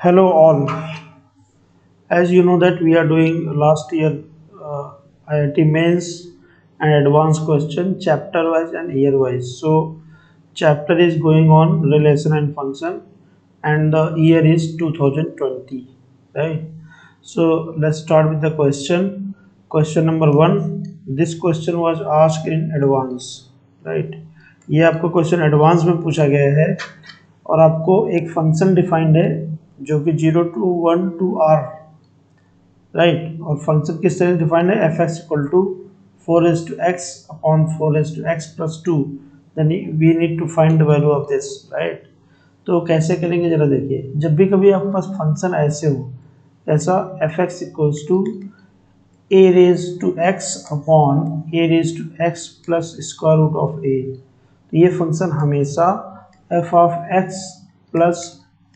Hello all. As you know that we are doing last year IIT mains and advanced question chapter wise and year wise. So chapter is going on relation and function and the year is 2020, right? So let's start with the question. Question number 1. This question was asked in advance, right? ये आपको question advance में पूछा गया है और आपको एक function defined है जो कि 0 to 1 to r, राइट। और फंक्शन किस तरह डिफाइंड है, f x equal to 4x upon 4x plus 2, then we need to find the value of this, right. तो कैसे करेंगे जरा देखिए। जब भी कभी आपके पास फंक्शन ऐसे हो, ऐसा f x equals to a raised to x upon a raised to x plus square root of a, तो ये फंक्शन हमेशा f of x plus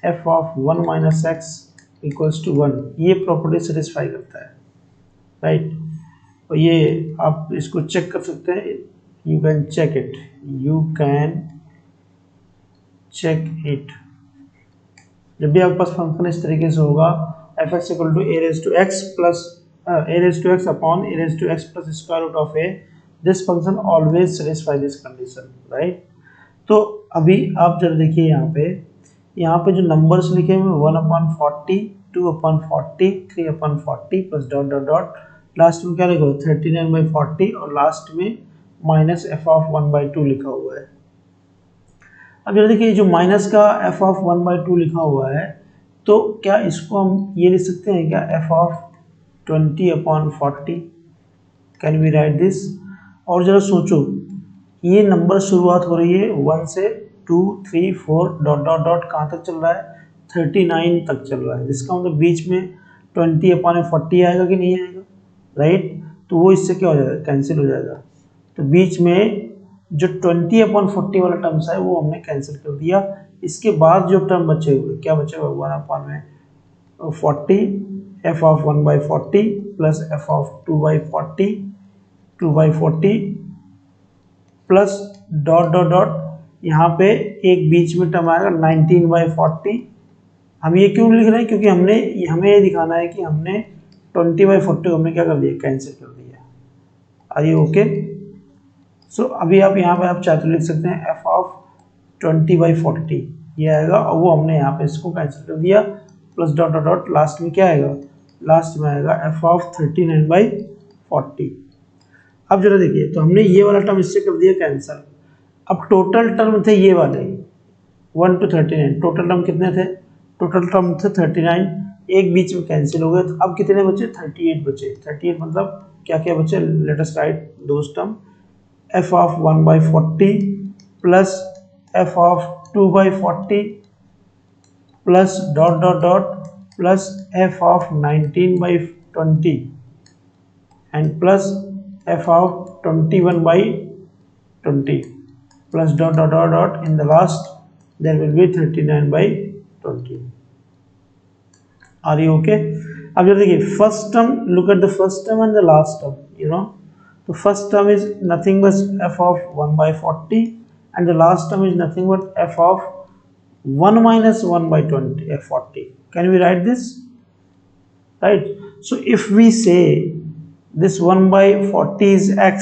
f of 1 minus x equals to 1, ये प्रॉपर्टी सेटिस्फाई करता है, right. और ये आप इसको चेक कर सकते हैं, you can check it, you can check it. जब भी आपके पास फंक्शन इस तरीके से होगा, f x equal to a raise to x plus a raised to x upon a raised to x plus square root of a, this function always satisfy this condition, right। तो अभी आप जरा देखिए यहाँ पे जो नंबर्स लिखे हुए 1/40, 2/40, 3/40 plus dot dot dot, last में क्या लिखा हुआ है 39/40 और लास्ट में माइनस एफ ऑफ 1/2 लिखा हुआ है। अब जरा देखिए जो माइनस का एफ ऑफ 1/2 लिखा हुआ है, तो क्या इसको हम ये लिख सकते हैं क्या, f of 20/40, can we write this. और जरा सोचो, ये नंबर शुरुआत हो रही है 1 से 2 3 4 डॉट डॉट डॉट, कहाँ तक चल रहा है 39 तक चल रहा है, जिसका मतलब बीच में 20/40 आएगा कि नहीं आएगा, राइट। तो वो इससे क्या हो जाएगा, कैंसिल हो जाएगा। तो बीच में जो 20/40 वाला टर्म्स है वो हमने कैंसिल कर दिया। इसके बाद जो टर्म बचे हुए, क्या बचे हुए 1/40 f of 1/40 plus f of 2/40 plus dot dot dot, यहाँ पे एक बीच में टर्म आएगा 19/40। हम ये क्यों लिख रहे हैं, क्योंकि हमें ये दिखाना है कि हमने 20/40 को हमने क्या कर दिया, कैंसिल कर दिया। Are you okay. सो अभी आप यहाँ पे आप चाहे तो लिख सकते हैं f of 20/40 ये आएगा, और वो हमने यहाँ पे इसको कैंसिल कर दिया, plus dot dot dot, last में क्या आएगा, लास्ट में आएगा f ऑफ 39/40। अब जरा देखिए, तो हमने ये वाला टर्म इससे कर दिया कैंसिल। अब टोटल टर्म थे ये वाले 1 to 39, टोटल टर्म कितने थे, टोटल टर्म थे 39, एक बीच में कैंसिल हो गए, तो अब कितने बचे 38 बचे। 38 मतलब क्या क्या बचे, let us right those term, f of 1/40 plus f of 2/40 plus dot dot dot plus f of 19/20 and plus f of 21/20 plus dot dot dot dot, in the last there will be 39/20। Are you okay? अब जरा देखिए first term, look at the first term and the last term, you know, the first term is nothing but f of 1/40 and the last term is nothing but f of 1 minus 1/20 f40. Can we write this, right? So if we say this 1/40 is x,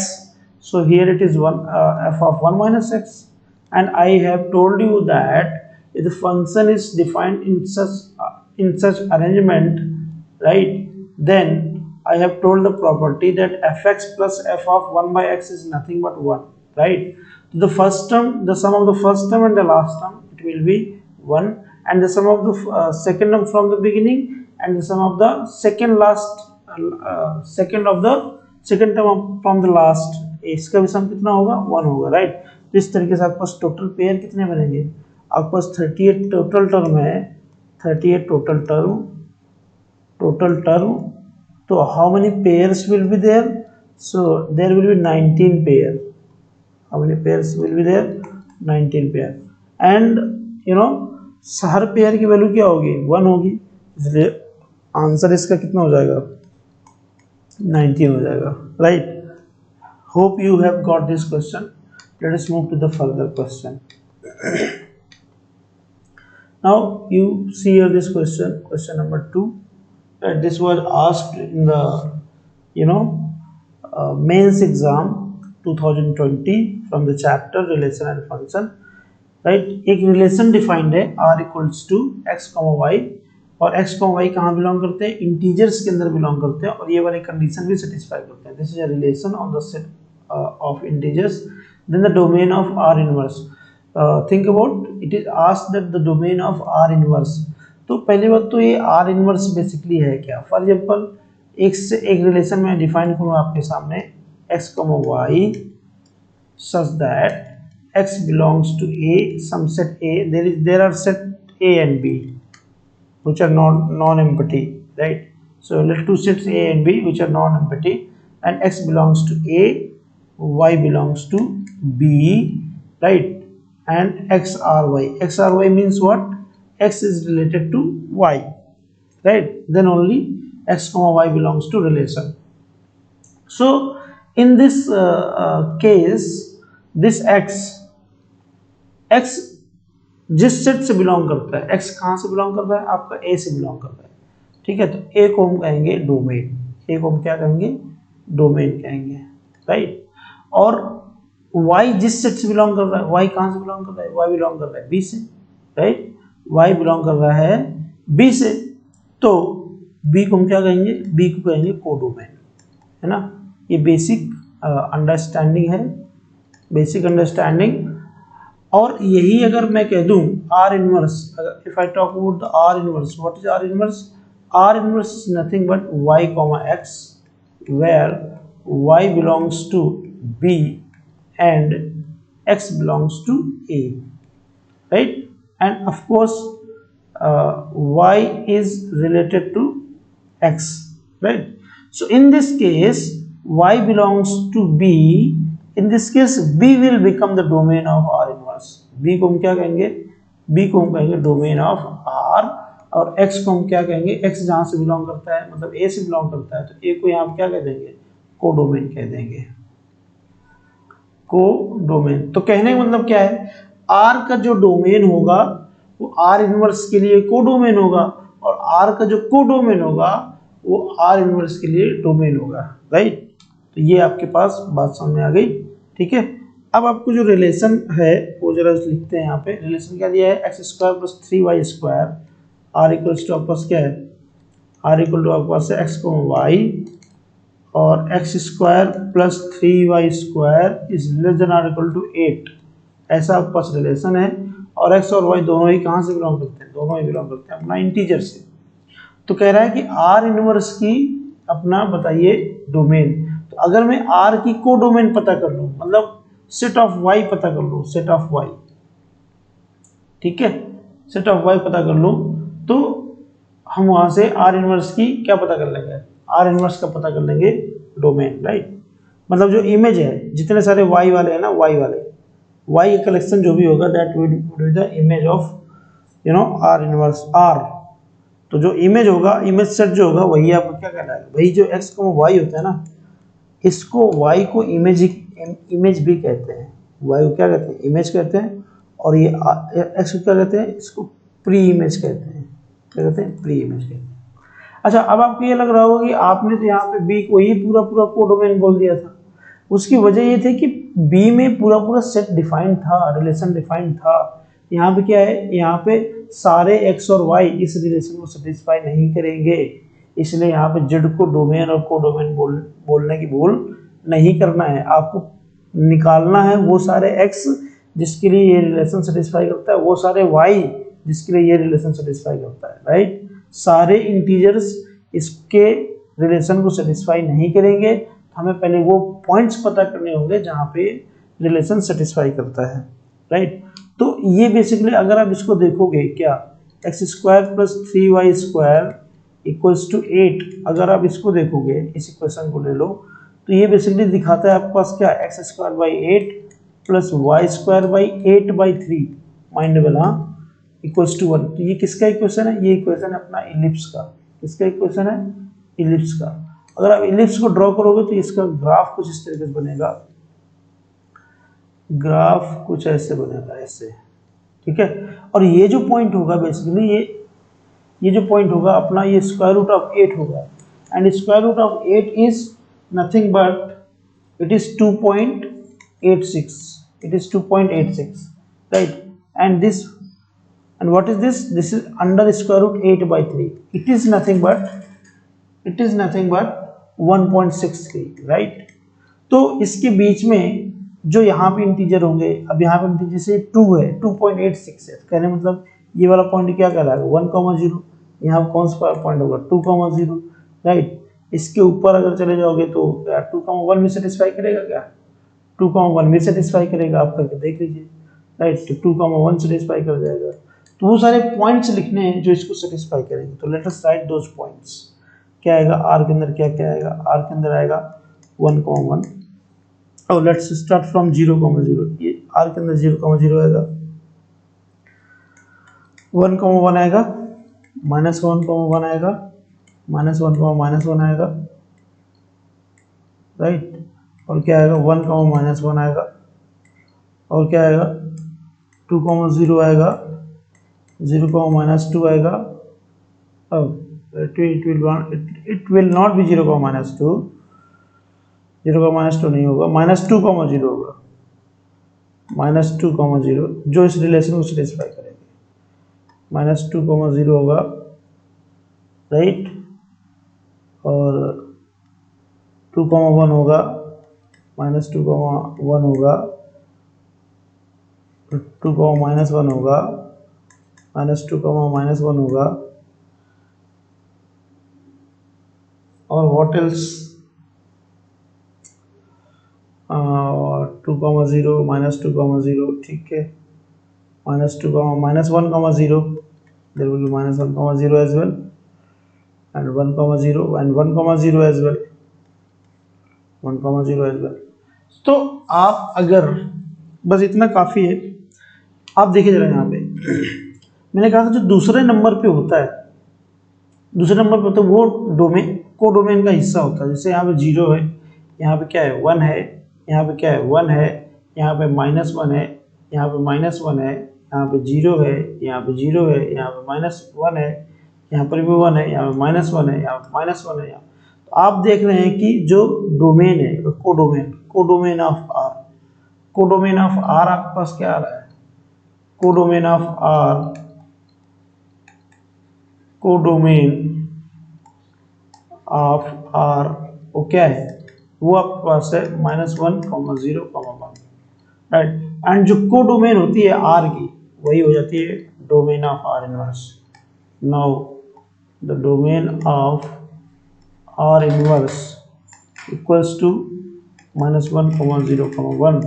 so here it is f of 1 minus x, and I have told you that if the function is defined in such arrangement, right, then I have told the property that fx plus f of 1/x is nothing but 1, right? So the first term, the sum of the first term and the last term, it will be 1, and the sum of the second term from the beginning and the sum of the second term from the last, इसका भी सम कितना होगा 1 होगा, right. तो इस तरीके से आपके पास टोटल पेयर कितने बनेंगे, आपके पास 38 टोटल टर्म है, 38 टोटल टर्म, तो how many pairs will be there, so there will be 19 pair, how many pairs will be there 19 pair, and you know हर पेयर की वैल्यू क्या होगी 1 होगी, इसलिए आंसर इसका कितना हो जाएगा 19 हो जाएगा, right. Hope you have got this question. Let us move to the further question. Now you see here this question number 2. This was asked in the mains exam 2020 from the chapter relation and function. Right, एक relation defined है r equals to x y, और x y कहाँ belong करते हैं, integers के अंदर belong करते हैं, और ये वाली कंडीशन भी सेटिस्फाई करते हैं. This is a relation on the set of integers, then the domain of r inverse. Think about, it is asked that the domain of r inverse. तो पहली बात तो ये r इनवर्स बेसिकली है क्या. फॉर एग्जांपल एक relation में define करूँ आपके सामने x y such that x belongs to A, some set A, there are set A and B which are non-empty, right? So let two sets A and B which are non-empty, and x belongs to A, y belongs to B, right? And x r y means what? X is related to y, right? Then only x y belongs to relation. So in this case, this x जिस set से belong करता है, x कहाँ से belong कर रहा है, आपका A से बिलोंग कर रहा है, ठीक है. तो A को हम कहेंगे डोमेन, A को हम क्या कहेंगे, डोमेन कहेंगे, राइट. और y जिस सेट से बिलोंग कर रहा है, y कहाँ से बिलोंग कर रहा है, y बिलोंग कर रहा है B से, राइट. y बिलोंग कर रहा है B से, तो B को हम क्या कहेंगे, B को कहेंगे कोडोमेन, है ना. ये बेसिक अंडरस्टैंडिंग है, बेसिक अंडरस्टैंडिंग. और यही अगर मैं कह दूं R inverse, if I talk about the R inverse, what is R inverse. R inverse is nothing but y, x, where y belongs to B and x belongs to A, right? And of course y is related to x, right? So in this case y belongs to B. In this case B will become the domain of R inverse. B को हम क्या कहेंगे, B को हम कहेंगे domain of R, और X को हम क्या कहेंगे, X जहाँ से बिलोंग करता है, मतलब A से बिलोंग करता है, तो A को यहाँ क्या कह देंगे, कोडोमेन कह देंगे, कोडोमेन. तो कहने का मतलब क्या है, R का जो डोमेन होगा वो R इनवर्स के लिए कोडोमेन होगा, और R का जो कोडोमेन होगा वो R इनवर्स के लिए डोमेन होगा, राइट. तो ये आपके पास बात समझ में आ गई, ठीक है. अब आपको जो रिलेशन है वो जरा लिखते हैं. यहाँ पे रिलेशन क्या दिया है, x square plus 3y square, R equals to आपके पास क्या है, आर इक्वल टू आपके पास है एक्स को वाई, और x square plus 3y square is less than or equal to 8. ऐसा आपके पास रिलेशन है, और एक्स और वाई दोनों ही कहाँ से बिलोंग करते हैं, दोनों ही बिलोंग करते हैं अपना इंटीजर से. तो कह रहा है कि आर इनवर्स की अपना बताइए डोमेन. तो अगर मैं R की कोडोमेन पता कर लूं, मतलब सेट ऑफ Y पता कर लूं, सेट ऑफ Y, ठीक है, सेट ऑफ Y पता कर लूं, तो हम वहां से R इनवर्स की क्या पता कर लेंगे, R इनवर्स का पता कर लेंगे डोमेन, राइट. मतलब जो इमेज है, जितने सारे Y वाले हैं ना, Y वाले, Y कलेक्शन जो भी होगा, that will be the image of R inverse R. तो जो इमेज होगा, इमेज सेट जो होगा, वही आपको क्या कहलाएगा, वही जो x को y होता है ना, इसको y को इमेज भी कहते हैं, y को क्या कहते हैं, इमेज कहते हैं, और ये x को क्या कहते हैं, इसको प्री इमेज कहते हैं, क्या कहते हैं, प्री इमेज कहते हैं. अच्छा, अब आपको ये लग रहा होगा कि आपने तो यहाँ पे b को ही पूरा कोडोमेन बोल दिया था. उसकी वजह ये थी कि b में पूरा सेट डिफाइंड था, रिलेशन डिफाइंड था. यहाँ पे क्या है, यहाँ पे सारे x और y इस रिलेशन को सेटिस्फाई नहीं करेंगे, इसलिए यहाँ पे z को डोमेन और कोडोमेन बोलने की भूल नहीं करना है. आपको निकालना है वो सारे x जिसके लिए ये रिलेशन सेटिस्फाई करता है, वो सारे y जिसके लिए ये रिलेशन सेटिस्फाई करता है, राइट. सारे इंटीजर्स इसके रिलेशन को सेटिस्फाई नहीं करेंगे. हमें पहले वो पॉइंट्स पता करने होंगे जहाँ पे रिलेशन सेटिस्फाई करता है, राइट. तो ये बेसिकली अगर आप इसको देखोगे, क्या x square plus 3y square equals to 8, अगर आप इसको देखोगे, इस इक्वेशन को ले लो, तो ये बेसिकली दिखाता है आपके पास क्या, x square by 8 plus y square by 8/3 माइंडेबल, हाँ, इक्वल्स टू 1. तो ये किसका इक्वेशन है, ये इक्वेशन है अपना इलिप्स का. किसका इक्वेशन है, इलिप्स का. अगर आप इलिप्स को ड्रॉ करोगे तो इसका ग्राफ कुछ इस तरीके से बनेगा, ग्राफ कुछ ऐसे बनेगा, ऐसे, ठीक है। और ये जो पॉइंट होगा बेसिकली ये जो पॉइंट होगा अपना, ये स्क्वायर रूट ऑफ 8 होगा, and square root of 8 is nothing but it is 2.86, it is 2.86, right? And this, and what is this? This is under square root 8 by 3. It is nothing but 1.63, right? तो इसके बीच में जो यहाँ पे integer होंगे, अब यहाँ पे इंटीजर जैसे 2 है, 2.86 है, कहने मतलब ये वाला पॉइंट क्या कहलाएगा 1,0, यहाँ पे कौन सा पॉइंट होगा 2,0, राइट? इसके ऊपर अगर चले जाओगे तो 2,1 भी सेटिस्फाई करेगा क्या? 2,1 भी सेटिस्फाई करेगा, आप करके देख लीजिए, राइट? तो 2,1 सेटिस्फाई कर जाएगा। तो वो सारे पॉइंट्स लिखने हैं जो इसको सेटिस्फाई करेंगे। तो let us right those points. क्या आएगा आर के अंदर? क्या आएगा आर के अंदर? आएगा 1,1। और लेट्स स्टार्ट फ्रॉम 0,0। ये आर के अंदर 0,0 आएगा, 1,1 आएगा, -1,1 आएगा, -1,-1 आएगा, राइट? और क्या आएगा 1,-1 आएगा, और क्या आएगा 2,0 आएगा, 0,-2 आएगा। अब it will not be 0,-2, 0,-2 नहीं होगा, -2,0 होगा, -2,0 जो इस रिलेशन को सेटिस्फाई करेगा, -2,0 होगा, राइट? और 2,1 होगा, -2,1 होगा, 2,-1 होगा, -2,-1 होगा, और व्हाट एल्स 2,0 -2,0, ठीक है, -2, -1,0, there will be -1,0 as well, and 1,0 and 1,0 as well, 1,0 as well। तो आप अगर बस इतना काफ़ी है, आप देखिए जरा यहाँ पे मैंने कहा था जो दूसरे नंबर पे होता है, दूसरे नंबर पे तो वो डोमेन कोडोमेन का हिस्सा होता है। जैसे यहाँ पे 0 है, यहाँ पे क्या है 1 है, यहाँ पे क्या है 1 है, यहाँ पे -1 है, यहाँ पे -1 है, यहाँ पे 0 है, यहाँ पे 0 है, यहाँ पे -1 है, यहाँ पर भी 1 है, यहाँ पे -1 है, यहाँ पे -1 है। तो आप देख रहे हैं कि जो डोमेन है codomain of R, codomain of R आपके पास क्या आ रहा है? Codomain of R, codomain of R वो क्या है? वो आपके पास है -1,0,1, राइट? एंड जो कोडोमेन होती है आर की वही हो जाती है domain of R inverse. Now the domain of R inverse equals to -1,0,1।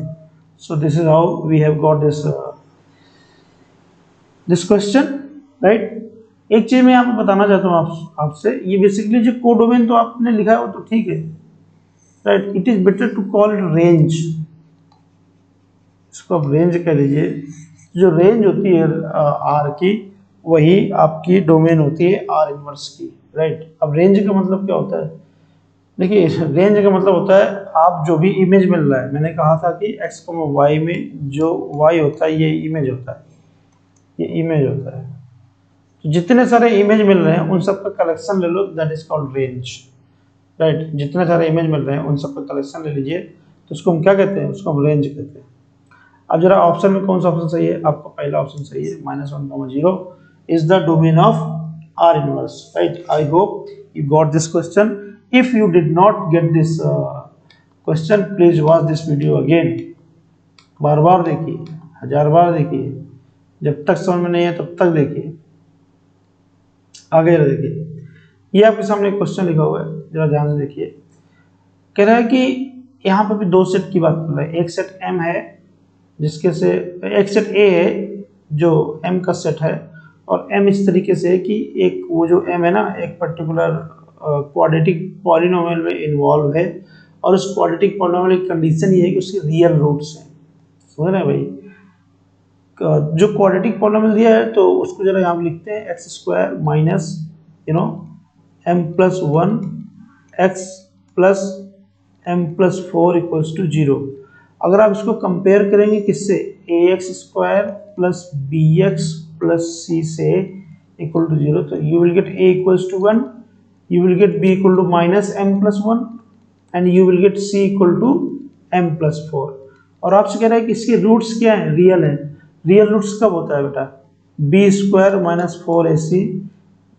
so this is how we have got this question, right? एक चीज मैं आपको बताना चाहता हूँ आपसे, ये बेसिकली जो कोडोमेन तो आपने लिखा है वो तो ठीक है, right? It is better to call it range, इसको आप रेंज कह लीजिए। जो रेंज होती है आर की वही आपकी डोमेन होती है आर इनवर्स की, राइट? अब रेंज का मतलब क्या होता है? देखिए रेंज का मतलब होता है आप जो भी इमेज मिल रहा है, मैंने कहा था कि x, y में जो y होता है ये इमेज होता है, ये इमेज होता है। तो जितने सारे इमेज मिल रहे हैं उन सब का कलेक्शन ले लो, that is called range, right? जितने सारे इमेज मिल रहे हैं उन सब का कलेक्शन ले लीजिए, तो उसको हम क्या कहते हैं? उसको हम रेंज कहते हैं। अब जरा ऑप्शन में कौन सा ऑप्शन सही है? आपका पहला ऑप्शन सही है, -1,0 is the domain of R inverse, right? I hope you got this question. If you did not get this question, please watch this video again, बार बार देखिए, 1000 बार देखिए, जब तक समझ में नहीं है तब तक देखिए। आगे जरा देखिए, ये आपके सामने एक क्वेश्चन लिखा हुआ है, जरा ध्यान से देखिए। कह रहा है कि यहाँ पे भी दो सेट की बात कर रहा है। एक सेट M है जिसके से एक सेट A है जो M का सेट है, और M इस तरीके से है कि एक वो जो M है ना एक पर्टिकुलर क्वाड्रेटिक पॉलिनोमियल में इन्वॉल्व है, और उस क्वाड्रेटिक पॉलिनोमियल की कंडीशन ये है कि उसके रियल रूट्स हैं। समझ रहे हैं भाई? जो क्वाड्रेटिक पॉलिनोमियल दिया है तो उसको जरा यहाँ लिखते हैं x² minus m+1 x plus m+4 equals to 0। अगर आप इसको कंपेयर करेंगे किससे, ax square plus bx plus c से इक्वल टू 0, तो you will get a equals to 1, you will get b equal to minus m plus 1 and you will get c equal to m plus 4। और आपसे कह रहा है कि इसके roots क्या हैं, रियल है। रियल रूट्स कब होता है बेटा, b square minus 4ac,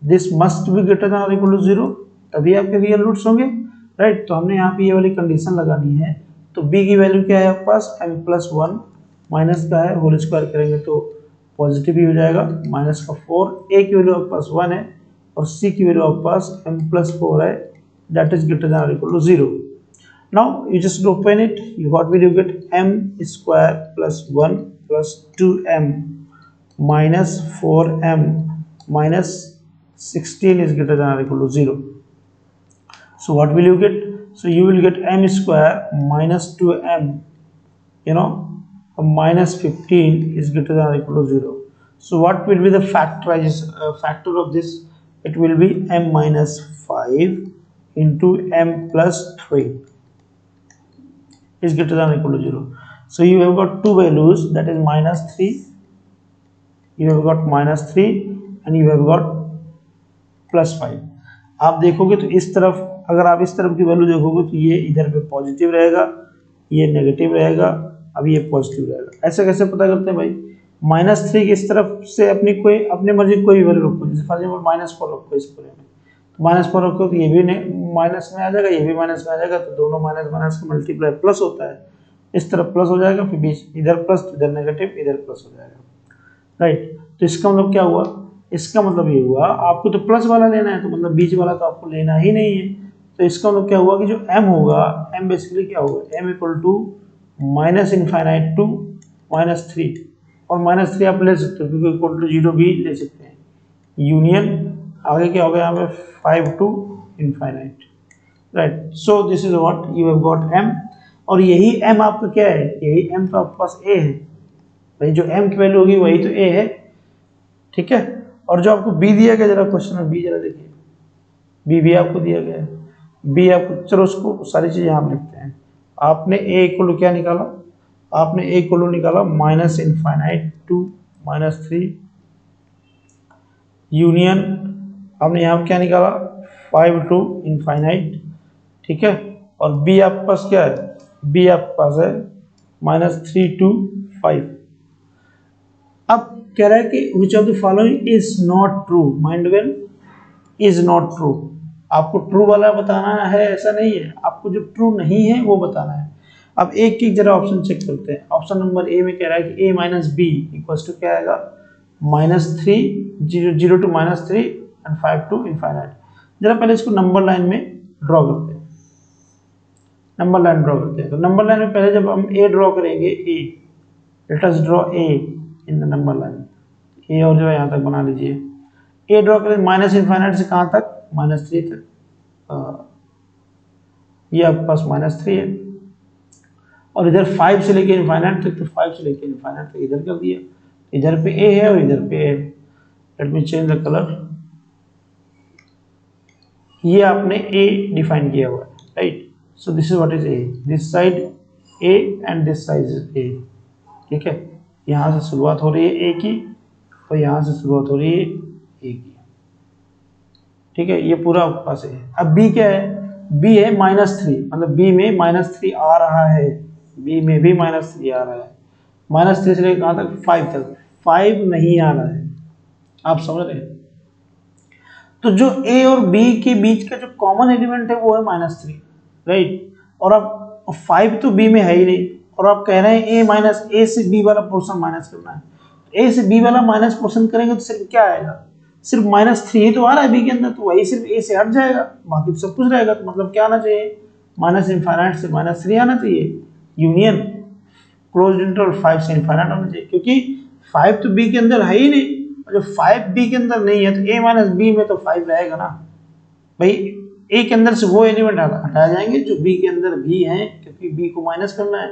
this must be greater than और इक्वल टू 0, तभी आपके रियल रूट्स होंगे, राइट। तो हमने यहाँ पे ये वाली कंडीशन लगानी है। तो b की वैल्यू क्या है आपके पास, m प्लस 1, माइनस का है, होल स्क्वायर करेंगे तो पॉजिटिव ही हो जाएगा, माइनस का 4, a की वैल्यू आपके पास 1 है और c की वैल्यू आपके पास m प्लस 4 है, दैट इज ग्रेटर देन और equal to 0। Now you just open it, you what will you get, m square plus 1 प्लस 2m minus 4m minus 16 is greater than or equal to 0. So what will you get? So you will get m square minus 2m, you know, minus 15 is greater than or equal to 0. So what will be the factor of this? It will be m minus 5 into m plus 3 is greater than or equal to 0. So you have got two values, that is minus 3, you have got minus 3 and you have got plus 5। आप देखोगे तो इस तरफ, अगर आप इस तरफ की वैल्यू देखोगे तो ये इधर पे पॉजिटिव रहेगा, ये नेगेटिव रहेगा, अब ये पॉजिटिव रहेगा। ऐसे कैसे पता करते हैं भाई, माइनस 3 की इस तरफ से अपनी मर्जी कोई भी वैल्यू रखो, जैसे फॉर एग्जाम्पल माइनस 4 रखो इस पूरे में, तो माइनस 4 रखो तो ये भी माइनस में आ जाएगा, ये भी माइनस में आ जाएगा, तो दोनों माइनस माइनस का मल्टीप्लाई प्लस होता है, इस तरफ प्लस हो जाएगा, फिर बीच इधर प्लस तो इधर नेगेटिव, इधर प्लस हो जाएगा, राइट। तो इसका मतलब क्या हुआ, इसका मतलब ये हुआ आपको तो प्लस वाला लेना है, तो मतलब बीच वाला तो आपको लेना ही नहीं है। तो इसका मतलब क्या हुआ कि जो m होगा, m बेसिकली क्या होगा, m equal to minus infinite to minus 3, और माइनस 3 आप ले सकते हो क्योंकि इक्वल टू 0 भी ले सकते हैं, यूनियन आगे क्या होगा यहाँ पे 5 to infinite, right. So this is what you have got m, और यही m आपका क्या है, यही m तो आपके पास a है भाई, जो m की वैल्यू होगी वही तो a है, ठीक है। और जो आपको b दिया गया, जरा क्वेश्चन में b जरा देखिए, b भी आपको दिया गया है, b आपको, चलो उसको सारी चीजें यहाँ लिखते हैं। आपने a इक्वल टू क्या निकाला, आपने a इक्वल टू निकाला minus infinite to minus 3 union, आपने यहाँ क्या निकाला 5 टू इनफाइनाइट, ठीक है। और b आपके पास क्या है, b आपके पास है माइनस 3 टू 5। अब कह रहा है कि which of the following is not true, mind well, is not true, आपको ट्रू वाला बताना है, ऐसा नहीं है, आपको जो ट्रू नहीं है वो बताना है। अब एक एक जरा ऑप्शन चेक करते हैं। ऑप्शन नंबर ए में कह रहा है कि a minus B equals to क्या आएगा, minus 3, 0 to minus 3 and 5 to infinite. जरा पहले इसको नंबर लाइन में ड्रॉ करते हैं, नंबर लाइन ड्रॉ करते हैं। तो नंबर लाइन में पहले जब हम a ड्रॉ करेंगे, a, let us draw a in the number line, A और जो है यहाँ तक बना लीजिए। ए ड्रॉ करें माइनस इनफाइनाइट से कहाँ तक, माइनस 3 तक, ये आपके पास माइनस 3 है, और इधर 5 से लेके इनफाइनाइट तक, तो 5 से लेके इनफाइनाइट तक इधर कर दिया, इधर पे ए है और इधर पे A. Let me change the colour, ये आपने ए डिफाइन किया हुआ है, right. So this is what is A, this side A and this side is A, ठीक है। यहाँ से शुरुआत हो रही है ए की, और यहाँ से शुरुआत हो रही है ए की, ठीक है। ये पूरा आपके पास है। अब बी क्या है, बी है माइनस 3, मतलब बी में माइनस 3 आ रहा है, बी में भी माइनस 3 आ रहा है, माइनस 3 से लेकर कहाँ तक, 5 तक, 5 नहीं आ रहा है, आप समझ रहे हैं। तो जो ए और बी के बीच का जो कॉमन एलिमेंट है वो है माइनस 3, राइट। और अब 5 तो बी में है ही नहीं, और आप कह रहे हैं ए माइनस, ए से बी वाला पोर्शन माइनस करना है, ए से बी वाला माइनस पोर्शन करेंगे तो सिर्फ क्या आएगा, सिर्फ माइनस 3 ही तो आ रहा है बी के अंदर, तो वही सिर्फ ए से हट जाएगा, बाकी तो सब कुछ रहेगा। तो मतलब क्या आना चाहिए, माइनस इनफाइनाइट से माइनस 3 आना चाहिए, यूनियन क्लोज इंटरवल 5 से इनफाइनाइट आना चाहिए, क्योंकि 5 तो बी के अंदर है ही नहीं, और जब 5 बी के अंदर नहीं है तो ए माइनस बी में तो 5 रहेगा ना भाई। ए के अंदर से वो एलिमेंट हटाए जाएंगे जो बी के अंदर भी हैं, क्योंकि बी को माइनस करना है।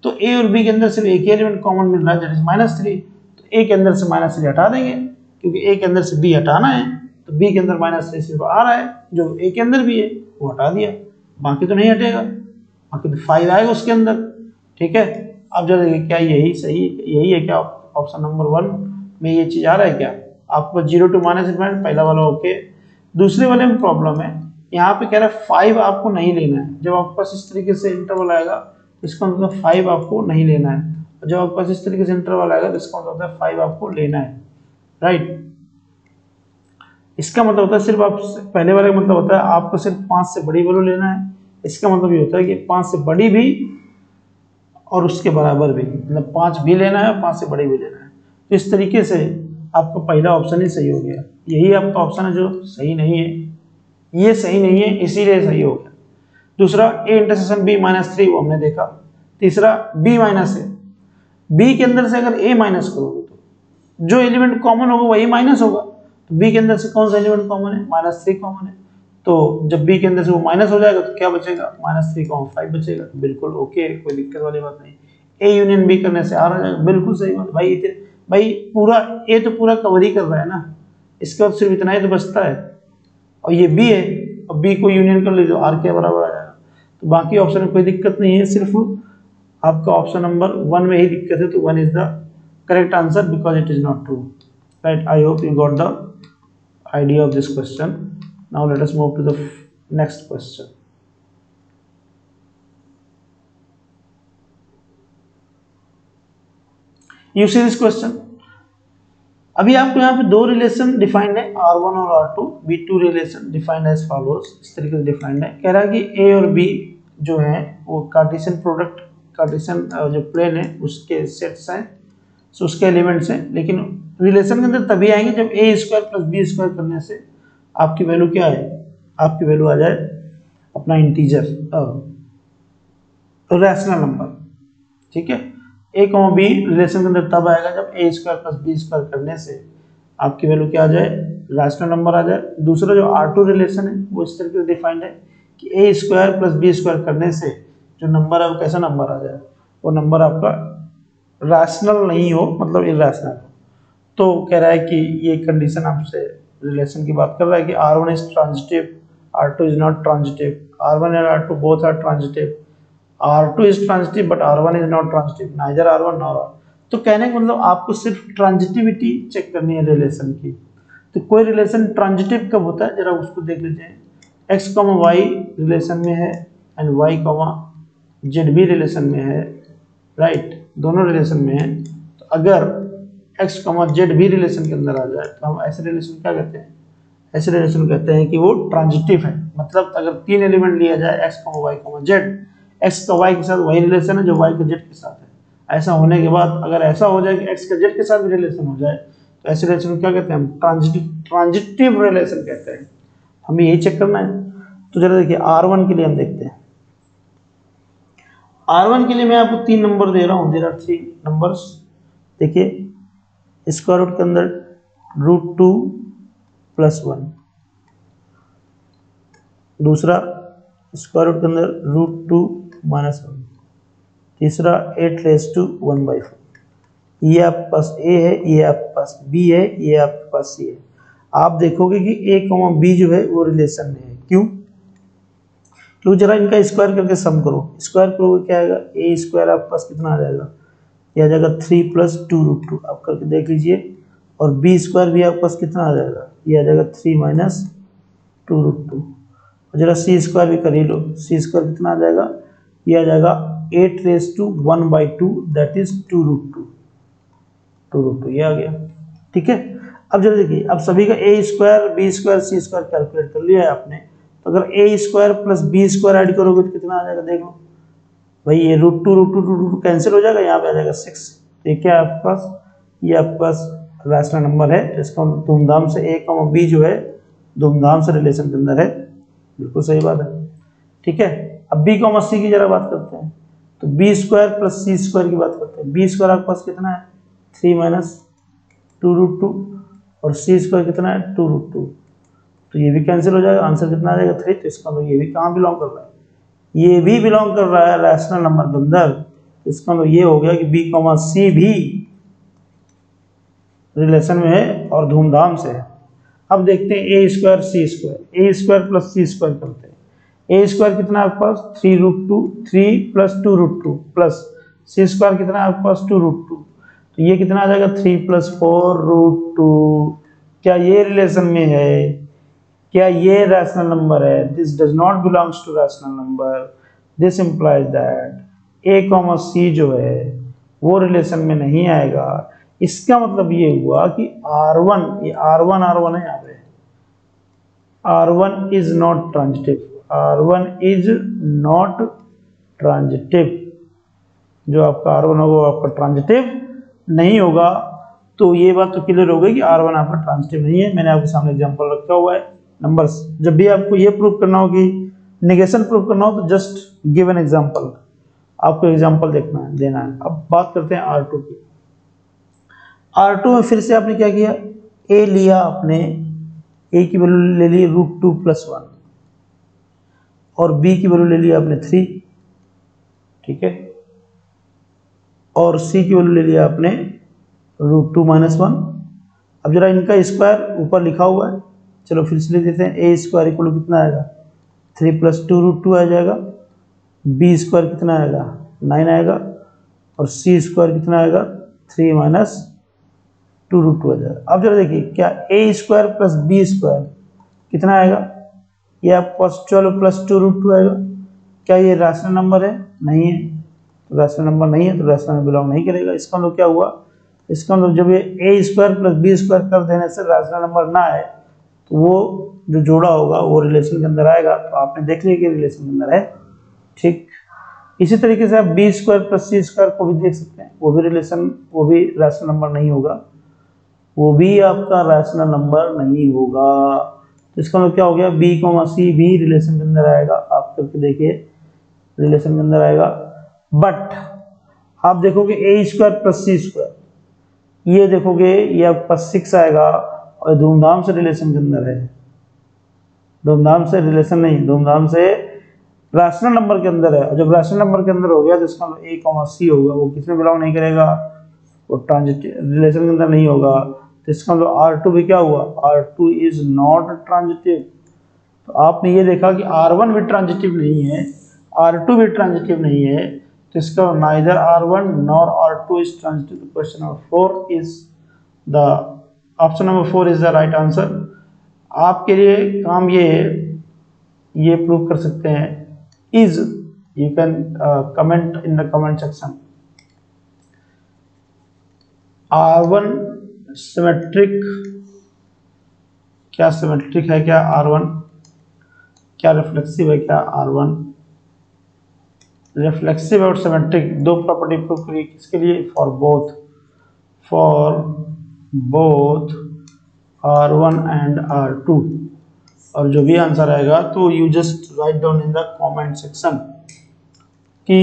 तो ए और बी के अंदर सिर्फ एक ही एलिमेंट कॉमन मिल रहा है, दैट इज माइनस 3, तो ए के अंदर से माइनस 3 हटा देंगे, क्योंकि ए के अंदर से बी हटाना है, तो बी के अंदर माइनस 3 सिर्फ आ रहा है, जो ए के अंदर भी है वो हटा दिया, बाकी तो नहीं हटेगा, बाकी तो 5 आएगा उसके अंदर, ठीक है, अब जरा देखिए क्या यही है क्या ऑप्शन नंबर 1 में ये चीज आ रहा है क्या? आपको 0 to -, पहला वाला ओके। दूसरे वाले में प्रॉब्लम है, यहाँ पे कह रहा है 5 आपको नहीं लेना है। जब आपके पास इस तरीके से इंटरवल आएगा तो इसका मतलब 5 आपको नहीं लेना है, और जब आपके पास इस तरीके से इंटरवल आएगा तो इसका मतलब है 5 आपको लेना है, राइट। इसका मतलब होता है सिर्फ आप, पहले वाले का मतलब होता है आपको सिर्फ 5 से बड़ी वैल्यू लेना है। इसका मतलब ये होता है कि 5 से बड़ी भी और उसके बराबर भी, मतलब 5 भी लेना है और 5 से बड़ी भी लेना है। तो इस तरीके से आपका पहला ऑप्शन ही सही हो गया। यही आपका ऑप्शन है जो सही नहीं है, ये सही नहीं है इसीलिए सही हो गया। दूसरा a इंटरसेक्शन b -3 वो हमने देखा। तीसरा b माइनस ए, b के अंदर से अगर a माइनस करोगे तो जो एलिमेंट कॉमन होगा वही माइनस होगा। तो b के अंदर से कौन सा एलिमेंट कॉमन है? -3 कॉमन है। तो जब b के अंदर से वो माइनस हो जाएगा तो क्या बचेगा? -3 5 बचेगा। बिल्कुल ओके, कोई दिक्कत वाली बात नहीं। a यूनियन b करने से r आ जाएगा, बिल्कुल सही बात भाई। भाई पूरा a तो पूरा कवर ही कर रहा है ना, इसके बाद सिर्फ इतना ही तो बचता है, और ये b है, और b को यूनियन कर लीजिए r के बराबर आ जाएगा। तो बाकी ऑप्शन में कोई दिक्कत नहीं है, सिर्फ आपका ऑप्शन नंबर 1 में ही दिक्कत है। तो 1 is the correct answer because it is not true, right. I hope you got the idea of this question. Now let us move to the next question. You see this question. अभी आपको यहाँ पे दो relation defined है, R1 और R2। B2 relation defined है as follows, इस तरीके से डिफाइंड है। कह रहा है कि A और B जो है वो कार्टेशियन प्रोडक्ट, कार्टेशियन जो प्लेन है उसके सेट्स हैं, सो उसके एलिमेंट्स हैं। लेकिन रिलेशन के अंदर तभी आएंगे जब a² + b² करने से आपकी वैल्यू क्या है? आपकी वैल्यू आ जाए अपना इंटीजर, रैशनल नंबर, ठीक है। a, b रिलेशन के अंदर तब आएगा जब a² + b² करने से आपकी वैल्यू क्या आ जाए? रैशनल नंबर आ जाए। दूसरा जो R2 रिलेशन है वो इस तरीके से डिफाइंड है कि a² + b² करने से जो नंबर है वो कैसा नंबर आ जाए? वो नंबर आपका रैशनल नहीं हो, मतलब इरैशनल। तो कह रहा है कि ये कंडीशन आपसे रिलेशन की बात कर रहा है कि R1 is transitive, R2 is not transitive, R1 and R2 both are transitive, R2 is transitive but R1 is not transitive, neither R1 nor R। तो कहने का मतलब आपको सिर्फ ट्रांजिटिविटी चेक करनी है रिलेशन की। तो कोई रिलेशन ट्रांजिटिव कब होता है जरा उसको देख लीजिए। x, y रिलेशन में है एंड y, z भी रिलेशन में है, राइट, दोनों रिलेशन में है। तो अगर x, z भी रिलेशन के अंदर आ जाए तो हम ऐसे रिलेशन क्या कहते हैं? ऐसे रिलेशन कहते हैं कि वो ट्रांजिटिव है। मतलब अगर 3 एलिमेंट लिया जाए x, y, z, x का y के साथ वही रिलेशन है जो y का z के साथ है। ऐसा होने के बाद अगर ऐसा हो जाए कि x का z के साथ भी रिलेशन हो जाए तो ऐसे रिलेशन क्या कहते हैं? हम ट्रांजिटिव रिलेशन कहते हैं। हमें यही चेक करना है। तो जरा देखिए R1 के लिए हम देखते हैं। R1 के लिए मैं आपको 3 नंबर दे रहा हूँ, देयर आर 3 नंबर्स। देखिए स्क्वायर रूट के अंदर √2 + 1, दूसरा स्क्वायर रूट के अंदर √2 - 1, तीसरा 8⁻⁴। ये आपके पास A है, ये आपके पास B है, ये आपके पास C है। आप देखोगे कि A, B जो है वो रिलेशन में है। क्यों? क्यों? जरा इनका स्क्वायर करके सम करो। स्क्वायर करोगे क्या आएगा? a² आपके पास कितना आ जाएगा? ये आ जाएगा 3 + 2√2। आप करके देख लीजिए। और b² भी आपके पास कितना आ जाएगा? ये आ जाएगा 3 - 2√2। जरा c² भी कर ही लो। c² कितना आ जाएगा? ये आ जाएगा 8⁻1/2 दैट इज 2√2। 2√2 ये आ गया, ठीक है। अब जरा देखिए, अब सभी का a², b² c² कैलकुलेट कर लिया है आपने। तो अगर a² + b² ऐड करोगे तो कितना आ जाएगा? देख लो भाई, ये √2 कैंसिल हो जाएगा, यहाँ पे आ जाएगा 6। तो ये क्या है आपके पास? ये आपके पास रैशनल नंबर है, इसका धूमधाम से a, b जो है धूमधाम से रिलेशन के अंदर है। बिल्कुल सही बात है, ठीक है। अब b, c की जरा बात करते हैं। तो b² + c² की बात करते हैं। b² आपके पास कितना है? 3 - 2√2 और c² कितना है? 2√2। तो ये भी कैंसिल हो जाएगा, आंसर कितना आ जाएगा? 3। तो इसका मतलब ये भी कहाँ बिलोंग कर रहा है? ये भी बिलोंग कर रहा है रैशनल नंबर के अंदर। इसका मतलब ये हो गया कि b, c भी रिलेशन में है और धूमधाम से है। अब देखते हैं a² c²। a² + c² करते हैं। a² कितना आपके पास? 3√2, 3 + 2√2 प्लस सी स्क्वायर कितना है आपके पास 2√2, तो ये कितना आ जाएगा 3 + 4√2। क्या ये रिलेशन में है? क्या ये रैशनल नंबर है? This does not belongs to rational number. This implies that A comma C जो है वो रिलेशन में नहीं आएगा। इसका मतलब ये हुआ कि R1, ये R1 है यहाँ पे, R1 is not transitive, R1 is not transitive. जो आपका R1 होगा वो आपका ट्रांजिटिव नहीं होगा। तो ये बात तो क्लियर हो गई कि R1 आपका ट्रांजिटिव नहीं है। मैंने आपके सामने एग्जांपल रखा हुआ है नंबर्स। जब भी आपको ये प्रूव करना होगी, नेगेशन प्रूव करना हो, तो जस्ट गिव एन एग्जांपल, आपको एग्जांपल देना है। अब बात करते हैं R2 की। R2 में फिर से आपने क्या किया, A लिया आपने, A की वैल्यू ले ली √2 + 1 और B की वैल्यू ले ली आपने 3, ठीक है, और C की वैल्यू ले लिया आपने √2 - 1। अब जरा इनका स्क्वायर ऊपर लिखा हुआ है, चलो फिर से लिख देते हैं। A स्क्वायर इक्वल कितना आएगा 3 + 2 √2 आ जाएगा। B स्क्वायर कितना आएगा 9 आएगा, और C स्क्वायर कितना आएगा 3 - 2 √2 आ जाएगा। अब जरा देखिए क्या A स्क्वायर + B स्क्वायर कितना आएगा, ये आपके पास 12 + 2 √2 आएगा। क्या ये रैशनल नंबर है? नहीं है, तो रैशनल नंबर नहीं है तो रैशनल में बिलोंग नहीं करेगा। इसका मतलब क्या हुआ, इसका मतलब जब ये A स्क्वायर + B स्क्वायर कर देने से रैशनल नंबर ना आए तो वो जो जोड़ा होगा वो रिलेशन के अंदर आएगा। तो आपने देख लिया कि रिलेशन के अंदर है, ठीक। इसी तरीके से आप B स्क्वायर + C स्क्वायर को भी देख सकते हैं, वो भी रिलेशन, वो भी रैशनल नंबर नहीं होगा, वो भी आपका रैशनल नंबर नहीं होगा। तो इसका मतलब क्या हो गया, B, C भी रिलेशन के अंदर आएगा। आप करके देखिए, रिलेशन के अंदर आएगा। बट आप देखोगे A स्क्वायर + C स्क्वायर, ये देखोगे ये आपके पास 6 आएगा और धूमधाम से रिलेशन के अंदर है। धूमधाम से रिलेशन नहीं, धूमधाम से रैशनल नंबर के अंदर है। और जब रैशनल नंबर के अंदर हो गया तो इसका A, C होगा, वो किसमें बिलोंग नहीं करेगा, वो ट्रांजिटिव रिलेशन के अंदर नहीं होगा। तो इसका मतलब R2 भी क्या हुआ, R2 इज नॉट ट्रांजिटिव। तो आपने ये देखा कि R1 भी ट्रांजिटिव नहीं है, R2 भी ट्रांजिटिव नहीं है, तो इसका neither R1 nor R2 is transitive. Question number 4 is the option number 4 is the right answer. आपके लिए काम ये है, ये प्रूव कर सकते हैं। Is you can comment in the comment section. R1 symmetric, क्या सिमेट्रिक है क्या R1, क्या रिफ्लेक्सिव है क्या R1। रिफ्लेक्सिव और सिमेट्रिक दो प्रॉपर्टी प्रूव करिए, किसके लिए, for both R1 and R2। और जो भी आंसर आएगा तो you just write down in the comment section कि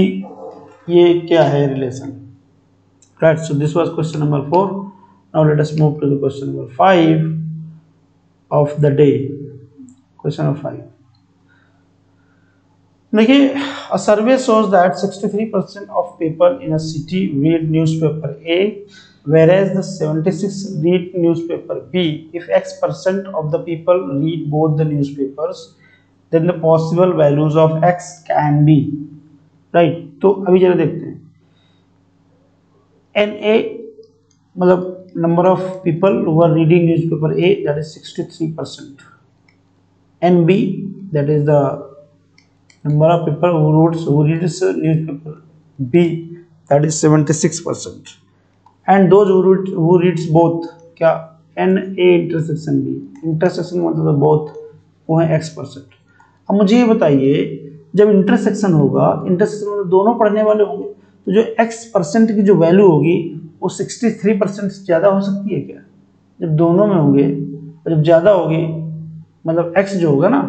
ये क्या है relation. Right, so this was question number 4। Now let us move to the question number 5 of the day. Question number 5 देखिए, a survey shows that 63% of people in a city read newspaper A, whereas the 76 read newspaper B. If X% of the people read both the newspapers, then the possible values of X can be, right? तो अभी जरा देखते हैं, NA मतलब number of people who are reading newspaper A, that is 63%. NB, that is the number of people who reads newspaper B, that is 76%. And those who reads both, क्या NA intersection B, intersection मतलब both, वो है X%। अब मुझे ये बताइए, जब intersection होगा, इंटरसेक्शन में दोनों पढ़ने वाले होंगे, तो जो X% की जो वैल्यू होगी वो 63% से ज़्यादा हो सकती है क्या, जब दोनों में होंगे। और जब ज़्यादा होगी मतलब X जो होगा ना,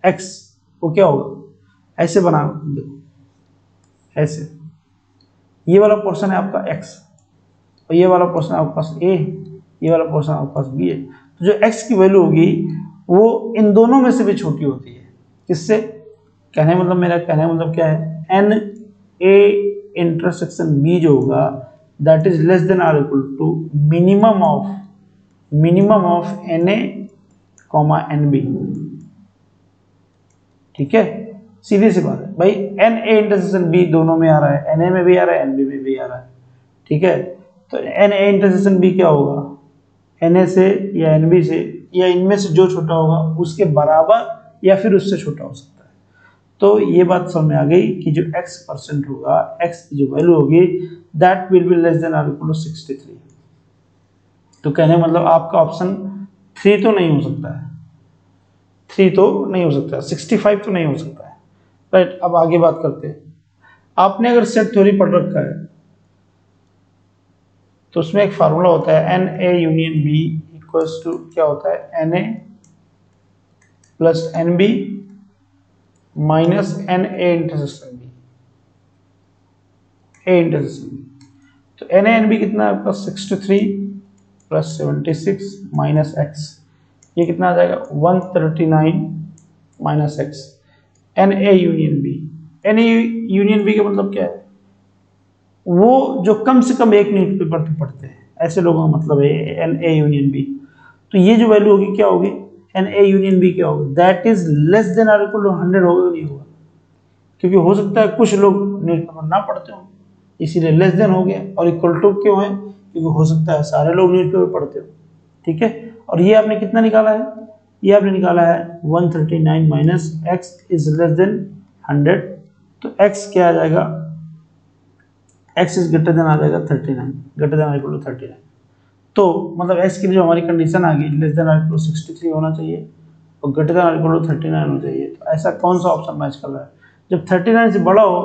X वो क्या होगा, ऐसे बना देखो, ऐसे, ये वाला पोर्शन है आपका X और ये वाला पोर्शन आपके पास A, ये वाला पोर्शन आपके पास B है। तो जो X की वैल्यू होगी वो इन दोनों में से भी छोटी होती है। किससे, कहने मतलब, मेरा कहने मतलब क्या है, NA इंटरसेक्शन B जो होगा that is less than or equal to minimum of NA, NB, ठीक है। सीधी सी बात है भाई, एन ए इंटरसेक्शन बी दोनों में आ रहा है, एन ए में भी आ रहा है, एन बी में भी आ रहा है, ठीक है। तो एन ए इंटरसेक्शन बी क्या होगा, एन ए से या एन बी से या इनमें से जो छोटा होगा उसके बराबर या फिर उससे छोटा हो सकता है। तो ये बात समझ में आ गई कि जो x% होगा, x की जो वैल्यू होगी that will be less than or equal to 63। तो कहने मतलब आपका ऑप्शन 3 तो नहीं हो सकता है, 3 तो नहीं हो सकता है, 65 तो नहीं हो सकता है, राइट। अब आगे बात करते हैं। आपने अगर सेट थ्योरी पढ़ रखा है तो उसमें एक फार्मूला होता है N A union B equals to क्या होता है, N A plus N B minus N A intersection B, A intersection B. तो एन ए एन बी कितना है आपका 63 प्लस 76 माइनस एक्स, ये कितना आ जाएगा 139 minus x. N A union B, N A union B का मतलब क्या है, वो जो कम से कम एक न्यूज़पेपर तो पढ़ते हैं, ऐसे लोगों का मतलब है एन ए यूनियन बी। तो ये जो वैल्यू होगी क्या होगी, एन ए यूनियन बी क्या होगी, that is less than or equal to 100 होगा नहीं होगा, क्योंकि हो सकता है कुछ लोग न्यूज़पेपर ना पढ़ते हो इसीलिए लेस देन हो गया, और इक्वल टू क्यों है, क्योंकि हो सकता है सारे लोग न्यूज़पेपर पढ़ते हो, ठीक है। और ये आपने कितना निकाला है, ये आपने निकाला है 139 minus x is less then 100। तो एक्स क्या आ जाएगा, एक्स इज ग्रेटर देन आ जाएगा 39, ग्रेटर देन इक्वल टू 39। तो मतलब एक्स के लिए जो हमारी कंडीशन आ गई लेस देन इक्वल टू 63 होना चाहिए और ग्रेटर देन इक्वल टू 39 होना चाहिए। तो ऐसा कौन सा ऑप्शन मैच कर रहा है, जब 39 से बड़ा हो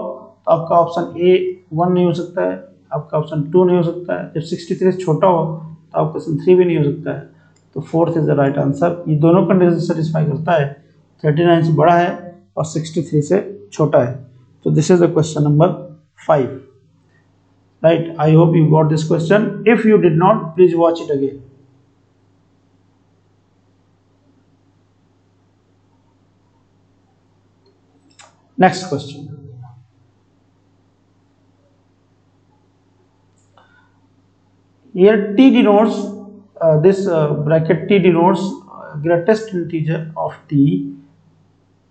तो आपका ऑप्शन ए 1 नहीं हो सकता है, आपका ऑप्शन 2 नहीं हो सकता है, जब 63 से छोटा हो तो आपका ऑप्शन 3 भी नहीं हो सकता है। तो fourth is the right answer, ये दोनों कंडीशन सेटिस्फाई करता है, 39 से बड़ा है और 63 से छोटा है। तो this is the question number 5, right? I hope you got this question. If you did not, please watch it again. Next question. Here t denotes this bracket t denotes greatest integer of t,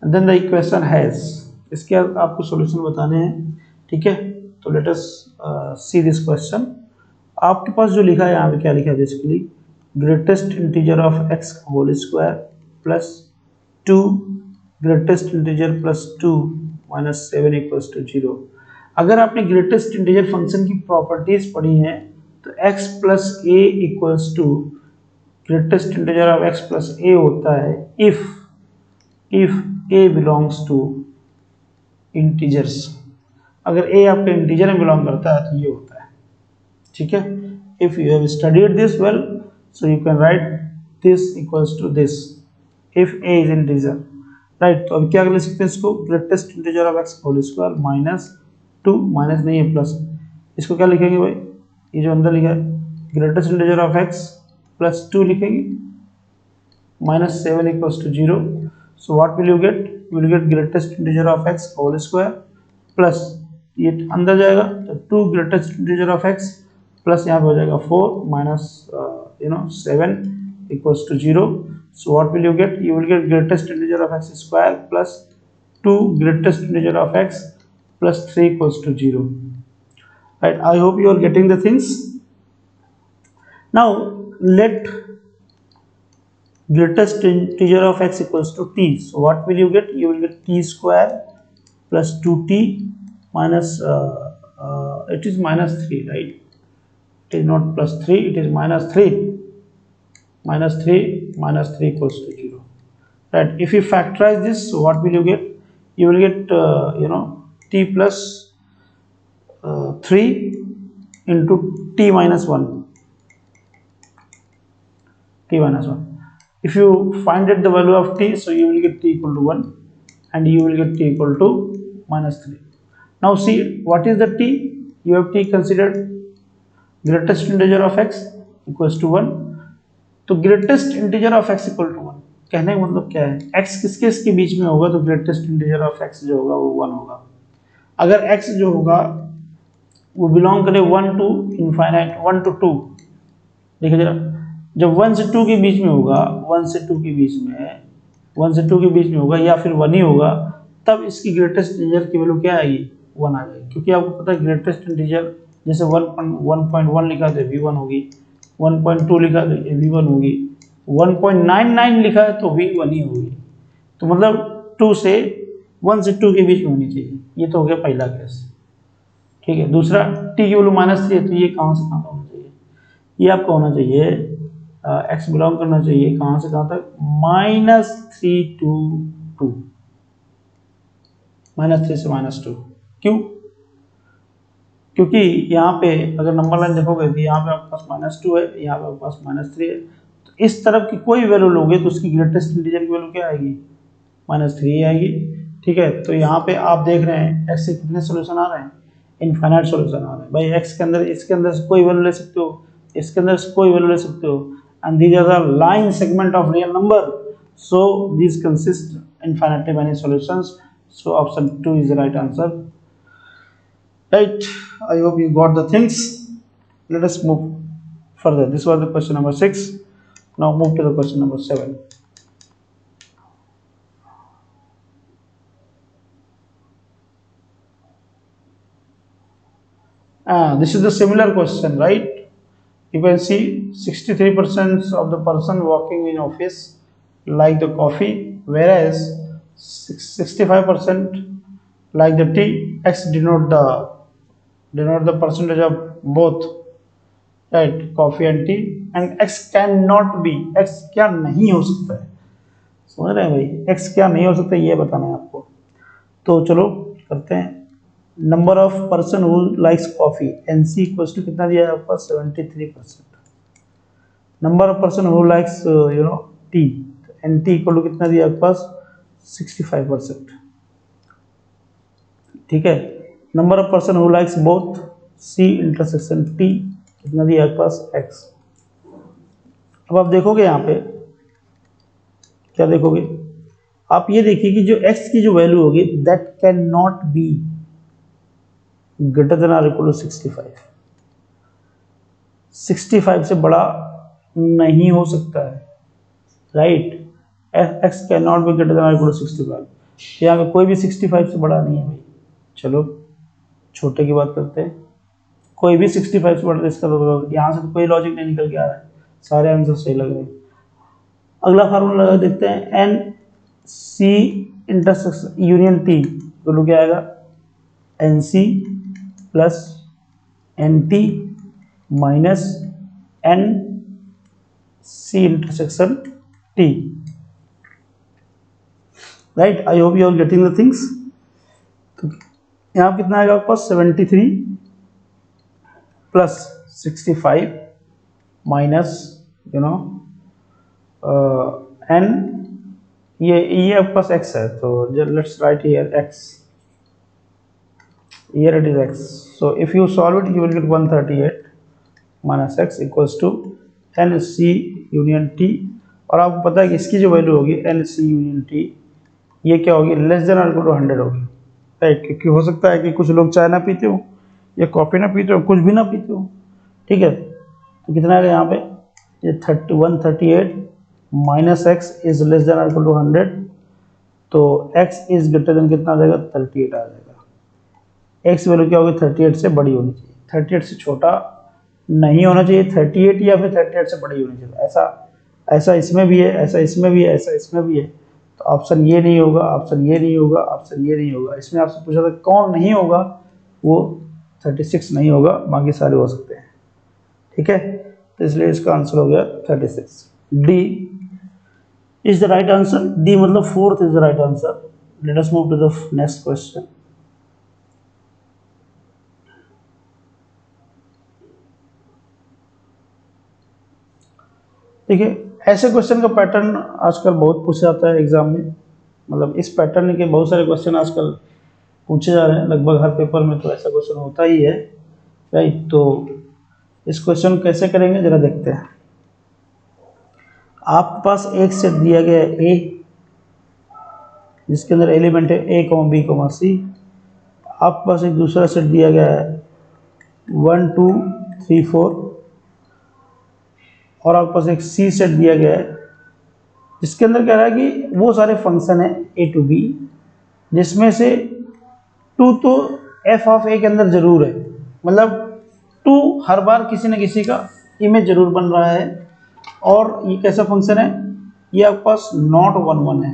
and then the equation has, इसके आपको solution बताने हैं, ठीक है। तो let us see this question. आपके पास जो लिखा है यहाँ पे क्या लिखा है, basically greatest integer of X whole square plus 2 greatest integer plus 2 minus 7 equals to 0। अगर आपने ग्रेटेस्ट इंटीजर फंक्शन की प्रॉपर्टीज पढ़ी हैं तो x plus A equals to greatest integer of x plus A होता है if a belongs to integers. अगर a आपके इंटीजर में बिलोंग करता है तो ये होता है, ठीक है। If you have studied this well so you can write this equals to this if a is integer, right. तो अब क्या लिख सकते हैं इसको, greatest integer of x whole square minus 2, minus नहीं है प्लस, इसको क्या लिखेंगे भाई, ये जो अंदर लिखा है greatest integer of x plus 2 लिखेंगे minus 7 equals to 0। So what will you get, you will get greatest integer of x whole square plus ये अंदर जाएगा तो 2 greatest integer of x plus यहाँ पे हो जाएगा 4 minus 7 equals to 0। So what will you get, you will get greatest integer of x square plus 2 greatest integer of x plus 3 equals to 0, right? I hope you are getting the things. Now let greatest integer of x equals to t. So what will you get, you will get t square plus 2t minus it is minus 3, right? It is not plus 3, it is minus 3, minus 3 minus 3 equals to 0, right? If you factorize this, so what will you get, you will get t plus 3 into t minus 1, t minus 1. If you find out the value of t, so you will get t equal to 1 and you will get t equal to minus 3. Now see what is the t, you have t considered greatest integer of x equals to 1. तो greatest integer of x equal to 1 कहने का मतलब क्या है, x किसके इसके बीच में होगा तो greatest integer of x जो होगा वो 1 होगा। अगर x जो होगा वो बिलोंग करे 1 टू इनफाइनाइट, 1 टू 2, देखिए जरा, जब 1 से 2 के बीच में होगा, 1 से 2 के बीच में, 1 से 2 के बीच में होगा या फिर 1 ही होगा, तब इसकी ग्रेटेस्ट इंटीजर की वैल्यू क्या आएगी, 1 आ जाएगी, क्योंकि आपको पता है ग्रेटेस्ट इंटीजर जैसे 1.1 लिखा तो v1 होगी, 1.2 लिखा तो v1 होगी, 1.99 लिखा है तो v1 ही होगी। तो मतलब 1 से 2 के बीच में होनी चाहिए। ये तो हो गया पहला केस, ठीक है। दूसरा t की वैल्यू -3 है, तो ये कहाँ से कहाँ होना चाहिए, ये आपका होना चाहिए x बिलोंग करना चाहिए कहाँ से कहाँ तक, -3 to 2, -3 से -2। क्यों? क्योंकि यहाँ पे अगर नंबर लाइन देखोगे तो यहाँ पे आपके पास -2 है, यहाँ पे आपके पास -3 है, तो इस तरफ की कोई वैल्यू लोगे तो उसकी ग्रेटेस्ट इंटीजर की वैल्यू क्या आएगी, -3 आएगी, ठीक है। तो यहाँ पे आप देख रहे हैं x से कितने सोल्यूशन आ रहे हैं, इनफाइनाइट सोल्यूशन आ रहे हैं भाई। x के अंदर इसके अंदर से कोई वैल्यू ले सकते हो, इसके अंदर से कोई वैल्यू ले सकते हो, and these are the line segment of real number, so these consist infinitely many solutions, so option 2 is the right answer, right? I hope you got the things. Let us move further. This was the question number 6. Now move to the question number 7. This is the similar question, right? You can see 63% of the person working in office like the coffee, whereas 65% like the tea. X denote the percentage of both, right? Coffee and tea, and x cannot be, x क्या नहीं हो सकता है, समझ रहे हैं भाई, x क्या नहीं हो सकता ये बताना है आपको। तो चलो करते हैं। Number of person who likes coffee, NC equals to कितना दिया है आपका, 73%। Number of person who likes tea, NT equal to कितना दिया आपके पास, 65%, ठीक है। Number of person who likes both, C intersection T कितना दिया आपके पास, X। अब आप देखोगे यहाँ पे क्या देखोगे, आप ये देखिए कि जो x की जो वैल्यू होगी that can not be greater than or equal to 65, 65 से बड़ा नहीं हो सकता है, right? x can not be greater than or equal to 65, यहाँ पे कोई भी 65 से बड़ा नहीं है भाई। चलो छोटे की बात करते हैं, कोई भी 65 से बड़ा, इसका तो यहाँ से तो कोई लॉजिक नहीं निकल के आ रहा है, सारे आंसर सही लग रहे हैं। अगला फार्मूला लगा देखते हैं, N C intersection union T तो क्या आएगा, N C plus N T minus N C intersection T, right? I hope you are getting the things. तो यहाँ कितना आएगा आपके पास, 73 प्लस 65 माइनस एन, ये आपके पास x है, तो let's write here x, here it is x, so if you solve it you will get 138 minus x equals to NC union t, और आपको पता है कि इसकी जो वैल्यू होगी NC union t ये क्या होगी, लेस देन और इक्वल टू 100 होगी, राइट? क्योंकि हो सकता है कि कुछ लोग चाय ना पीते हो या कॉफ़ी ना पीते हो, कुछ भी ना पीते हो, ठीक है। तो कितना है यहाँ पे, ये 138 minus x is less than equal to 100, तो x इज ग्रेटर देन कितना आ जाएगा, 38 आ जाएगा। x वैल्यू क्या होगी, 38 से बड़ी होनी चाहिए, 38 से छोटा नहीं होना चाहिए, 38 या फिर 38 से बड़ी होनी चाहिए। ऐसा इसमें भी है, ऐसा इसमें भी है, ऐसा इसमें भी है, तो ऑप्शन ये नहीं होगा, ऑप्शन ये नहीं होगा, ऑप्शन ये नहीं होगा। इसमें आपसे पूछा था कौन नहीं होगा, वो 36 नहीं होगा, बाकी सारे हो सकते हैं, ठीक है। तो इसलिए इसका आंसर हो गया 36। D is the right answer, D मतलब fourth is the right answer. Let us move to the next question. देखिए ऐसे क्वेश्चन का पैटर्न आजकल बहुत पूछा जाता है एग्जाम में, मतलब इस पैटर्न के बहुत सारे क्वेश्चन आजकल पूछे जा रहे हैं, लगभग हर पेपर में तो ऐसा क्वेश्चन होता ही है, राइट? तो इस क्वेश्चन कैसे करेंगे जरा देखते हैं। आपके पास एक सेट दिया गया है ए, जिसके अंदर एलिमेंट है ए कॉमा बी कॉमा सी। आपके पास एक दूसरा सेट दिया गया है 1 2 3 4, और आपके पास एक सी सेट दिया गया है जिसके अंदर कह रहा है कि वो सारे फंक्शन है ए टू बी जिसमें से 2 तो एफ ऑफ ए के अंदर जरूर है, मतलब 2 हर बार किसी न किसी का इमेज जरूर बन रहा है। और ये कैसा फंक्शन है, ये आपके पास नॉट 1 1 है,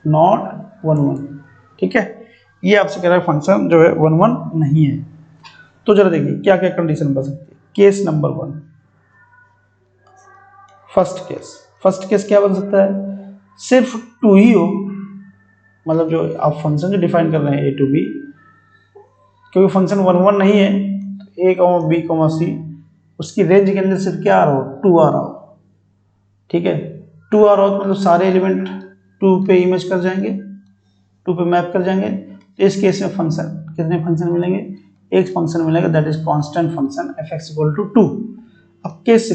नॉट 1 1, ठीक है। ये आपसे कह रहा है फंक्शन जो है 1 1 नहीं है। तो जरा देखिए क्या क्या कंडीशन बन सकती है। केस नंबर 1, फर्स्ट केस क्या बन सकता है, सिर्फ 2 ही हो, मतलब जो आप फंक्शन जो डिफाइन कर रहे हैं ए टू बी, क्योंकि फंक्शन 1 1 नहीं है, तो ए कॉमा बी कॉमा सी उसकी रेंज के अंदर सिर्फ क्या आ रहा हो, 2 आ रहा हो, ठीक है। 2 आ रहा हो तो मतलब सारे एलिमेंट 2 पे इमेज कर जाएंगे, 2 पे मैप कर जाएंगे। तो इस केस में फंक्शन कितने फंक्शन मिलेंगे, एक फंक्शन मिलेगा, that is constant function F x equal to 2। अब केस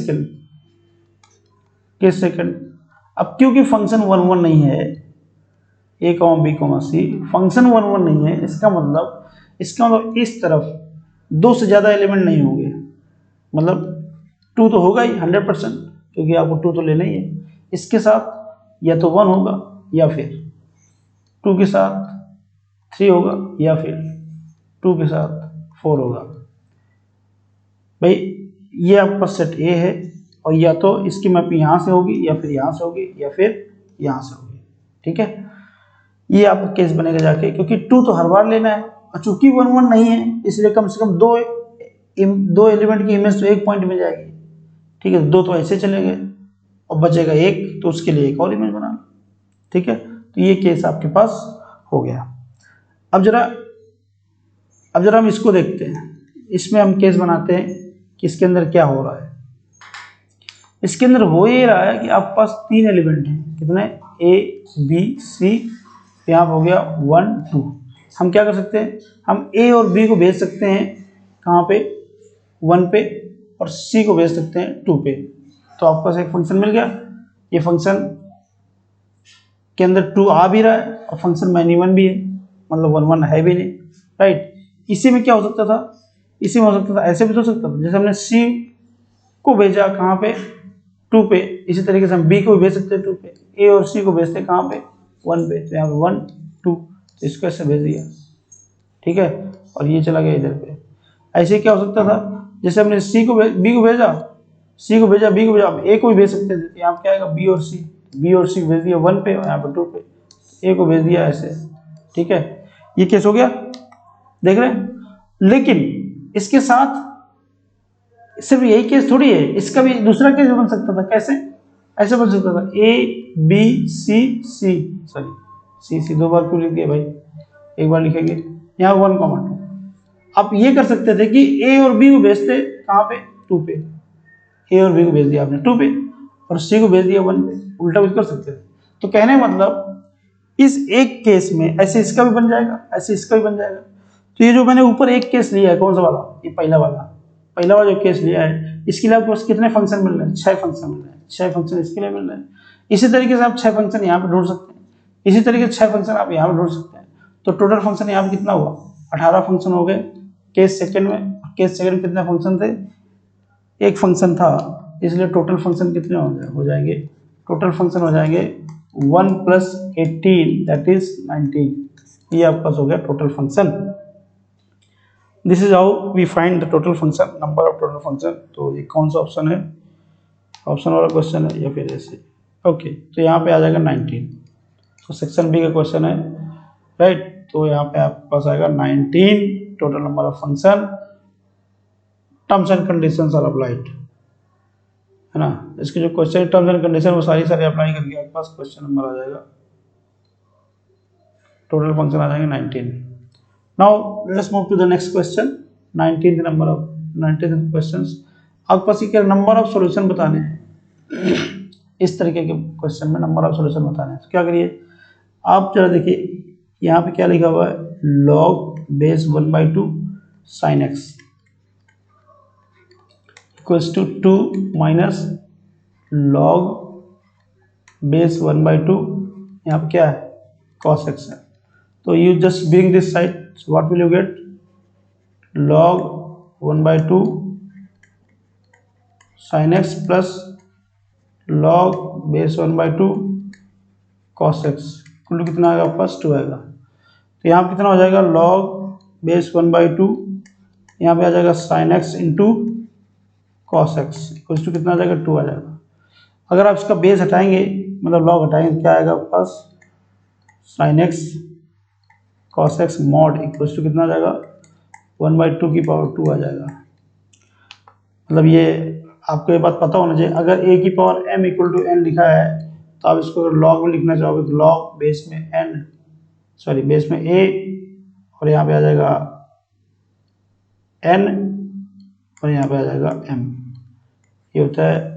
सेकंड, अब क्योंकि फंक्शन 1 1 नहीं है, ए कॉमा बी कॉमा सी फंक्शन 1 1 नहीं है, इसका मतलब इस तरफ 2 से ज्यादा एलिमेंट नहीं होंगे, मतलब 2 तो होगा ही 100%, क्योंकि आपको 2 तो लेना ही है। इसके साथ या तो 1 होगा, या फिर 2 के साथ 3 होगा, या फिर 2 के साथ 4 होगा। भाई ये आपका सेट ए है, और या तो इसकी मैप यहाँ से होगी, या फिर यहाँ से होगी, या फिर यहाँ से होगी, ठीक है। ये आपका केस बनेगा जाके, क्योंकि 2 तो हर बार लेना है, और चूंकि 1 1 नहीं है, इसलिए कम से कम दो एलिमेंट की इमेज तो एक पॉइंट में जाएगी, ठीक है। 2 तो ऐसे चलेंगे, और बचेगा 1, तो उसके लिए एक और इमेज बना, ठीक है। तो ये केस आपके पास हो गया। अब जरा हम इसको देखते हैं, इसमें हम केस बनाते हैं कि इसके अंदर क्या हो रहा है। इसके अंदर हो ये रहा है कि आपके पास 3 एलिमेंट हैं, कितने, ए बी सी, यहाँ हो गया 1 2। हम क्या कर सकते हैं, हम ए और बी को भेज सकते हैं कहाँ पे, 1 पे, और सी को भेज सकते हैं 2 पे। तो आपके पास एक फंक्शन मिल गया, ये फंक्शन के अंदर 2 आ भी रहा है, और फंक्शन में वन भी है, मतलब 1 1 है भी नहीं, राइट। इसी में क्या हो सकता था, इसी में हो सकता था, ऐसे भी हो सकता था, जैसे हमने सी को भेजा कहाँ पे, 2 पे, इसी तरीके से हम बी को भी भेज सकते हैं 2 पे, ए और सी को भेजते हैं कहाँ पे, 1 पे। तो यहाँ पे 1 2, इसको ऐसे भेज दिया, ठीक है, और ये चला गया इधर पे। ऐसे क्या हो सकता था, जैसे हमने बी को भेजा, सी को भेजा, बी को भेजा, अब ए को भी भेज सकते थे, यहाँ पे क्या आएगा, बी और सी को भेज दिया 1 पे, और यहाँ पे 2 पे, ए को भेज दिया ऐसे, ठीक है। ये केस हो गया, देख रहे हैं। लेकिन इसके साथ सिर्फ यही केस थोड़ी है, इसका भी दूसरा केस बन सकता था, कैसे, ऐसे बन सकता था, ए बी सी 2 बार क्यों लिख दिया भाई, एक बार लिखेंगे, यहाँ 1 2। आप ये कर सकते थे कि ए और बी को भेजते कहाँ पे, 2 पे, ए और बी को भेज दिया आपने 2 पे, और सी को भेज दिया 1 पे, उल्टा भी कर सकते थे। तो कहने का मतलब इस एक केस में ऐसे इसका भी बन जाएगा, ऐसे इसका भी बन जाएगा। तो ये जो मैंने ऊपर एक केस लिया है, कौन सा वाला, ये पहला वाला जो केस लिया है, इसके लिए आपको कितने फंक्शन मिल रहे हैं, 6 फंक्शन मिल रहे हैं, 6 फंक्शन इसके लिए मिल रहे हैं। इसी तरीके से आप 6 फंक्शन यहाँ पे ढूंढ सकते हैं, इसी तरीके से 6 फंक्शन आप यहाँ पे ढूंढ सकते हैं। तो टोटल फंक्शन यहाँ पे कितना हुआ, 18 फंक्शन हो गए केस सेकंड में। केस सेकंड में कितने फंक्शन थे, एक फंक्शन था, इसलिए टोटल फंक्शन कितने हो जाएंगे, टोटल फंक्शन हो जाएंगे 1 + 18 दैट इज 19। ये आपका हो गया total function. This is how we find the total function, number of total function. तो ये कौन सा ऑप्शन है, ऑप्शन वाला क्वेश्चन है, या फिर ऐसे, ओके। तो यहाँ पे आ जाएगा 19, तो सेक्शन बी का क्वेश्चन है, राइट। तो यहाँ पे आपके पास आएगा 19 total number of function, terms and conditions are applied, है ना। इसके जो क्वेश्चन टर्म्स एंड कंडीशन वो सारी अप्लाई करके आपके पास क्वेश्चन नंबर आ जाएगा, टोटल फंक्शन आ जाएंगे 19। Now let's move to the next question, 19th questions. आपके पास क्या नंबर ऑफ सॉल्यूशन बताने हैं, इस तरीके के क्वेश्चन में नंबर ऑफ सॉल्यूशन बताने हैं। तो क्या करिए, आप जरा देखिए यहाँ पे क्या लिखा हुआ है, log base 1/2 sin x equals to 2 minus log base 1/2, यहाँ पे क्या है, cos x है। तो you just bring this side, so what will you get, log 1/2 sin x plus log base 1/2 cos x equal to कितना आएगा आपके पास 2 आएगा। तो यहाँ पे कितना हो जाएगा लॉग बेस 1/2, यहाँ पे आ जाएगा sine x into cos x equal to कितना आ जाएगा 2 आ जाएगा। अगर आप इसका बेस हटाएंगे मतलब लॉग हटाएंगे तो क्या आएगा आपके पास sine x cos x mod equal to कितना आ जाएगा 1/2 की पावर 2 आ जाएगा। मतलब ये आपको ये बात पता होना चाहिए, अगर a की power m equal to n लिखा है तो आप इसको अगर लॉग में लिखना चाहोगे तो लॉग बेस में n सॉरी बेस में a और यहाँ पे आ जाएगा n और यहाँ पे आ जाएगा m, ये होता है।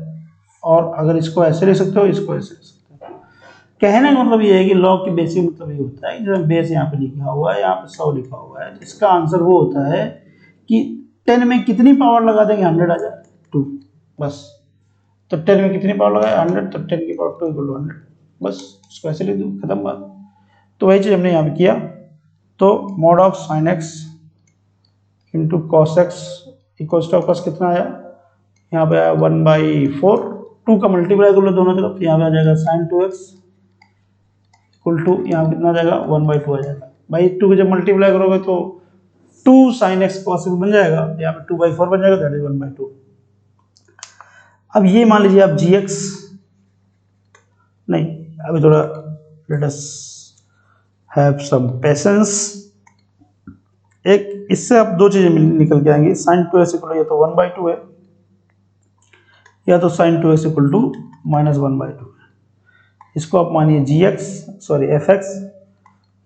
और अगर इसको ऐसे लिख सकते हो इसको ऐसे लिख सकते हो। कहने का मतलब ये है कि लॉग की बेसिक मतलब ये होता है कि जब बेस यहाँ पे लिखा हुआ है यहाँ पे 100 लिखा हुआ है तो इसका आंसर वो होता है कि 10 में कितनी पावर लगा देंगे 100 आ जाए 2 बस। तो 10 में कितनी पावर लगाए 100 तो 10 की पावर 2 इक्वल टू 100 बस, उसको ऐसे लिख दो खत्म बात। तो वही चीज़ हमने यहाँ पे किया। तो mod of sine x into cos x equals to आपका कितना आया यहाँ पे आया 1/4, 2 का मल्टीप्लाई कर लो दोनों तरफ, यहाँ पे आ जाएगा साइन 2x इक्वल टू यहाँ कितना आ जाएगा 1/2 आ जाएगा। भाई 2 को जब मल्टीप्लाई करोगे तो 2 साइन एक्स पॉसिबल बन जाएगा, यहाँ पे 2/4 बन जाएगा दैट इज 1/2। अब ये मान लीजिए आप gx नहीं अभी थोड़ा let us have some patience. एक इससे आप दो चीजें निकल के आएंगी, साइन 2x इक्वल या तो 1/2 है या तो साइन 2x इक्वल टू -1/2 है। इसको आप मानिए gx सॉरी fx,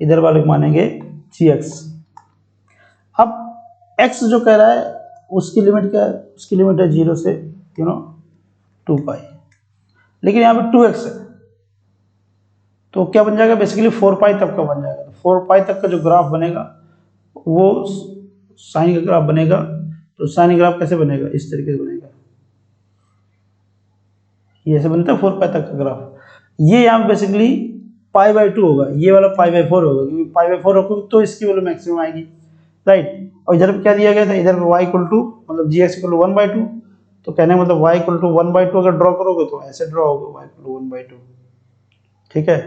इधर वाले को मानेंगे gx। अब x जो कह रहा है उसकी लिमिट क्या है, उसकी लिमिट है 0 से 2 पाई, लेकिन यहाँ पे 2x है तो क्या बन जाएगा बेसिकली 4 पाई तक का बन जाएगा। 4 पाई तक का जो ग्राफ बनेगा वो साइन का ग्राफ बनेगा। तो साइन ग्राफ कैसे बनेगा, इस तरीके से बनेगा, ये ऐसे बनता है 4 पाई तक का ग्राफ। ये यहाँ पे बेसिकली π/2 होगा, ये वाला π/4 होगा, क्योंकि π/4 होगा तो इसकी वैल्यू मैक्सिमम आएगी राइट। और इधर पे क्या दिया गया था, इधर पे y इक्वल टू मतलब gx इक्वल टू 1/2, तो कहने का मतलब y इक्वल टू 1/2 अगर ड्रॉ करोगे तो ऐसे ड्रॉ होगा y इक्वल टू 1/2, ठीक है।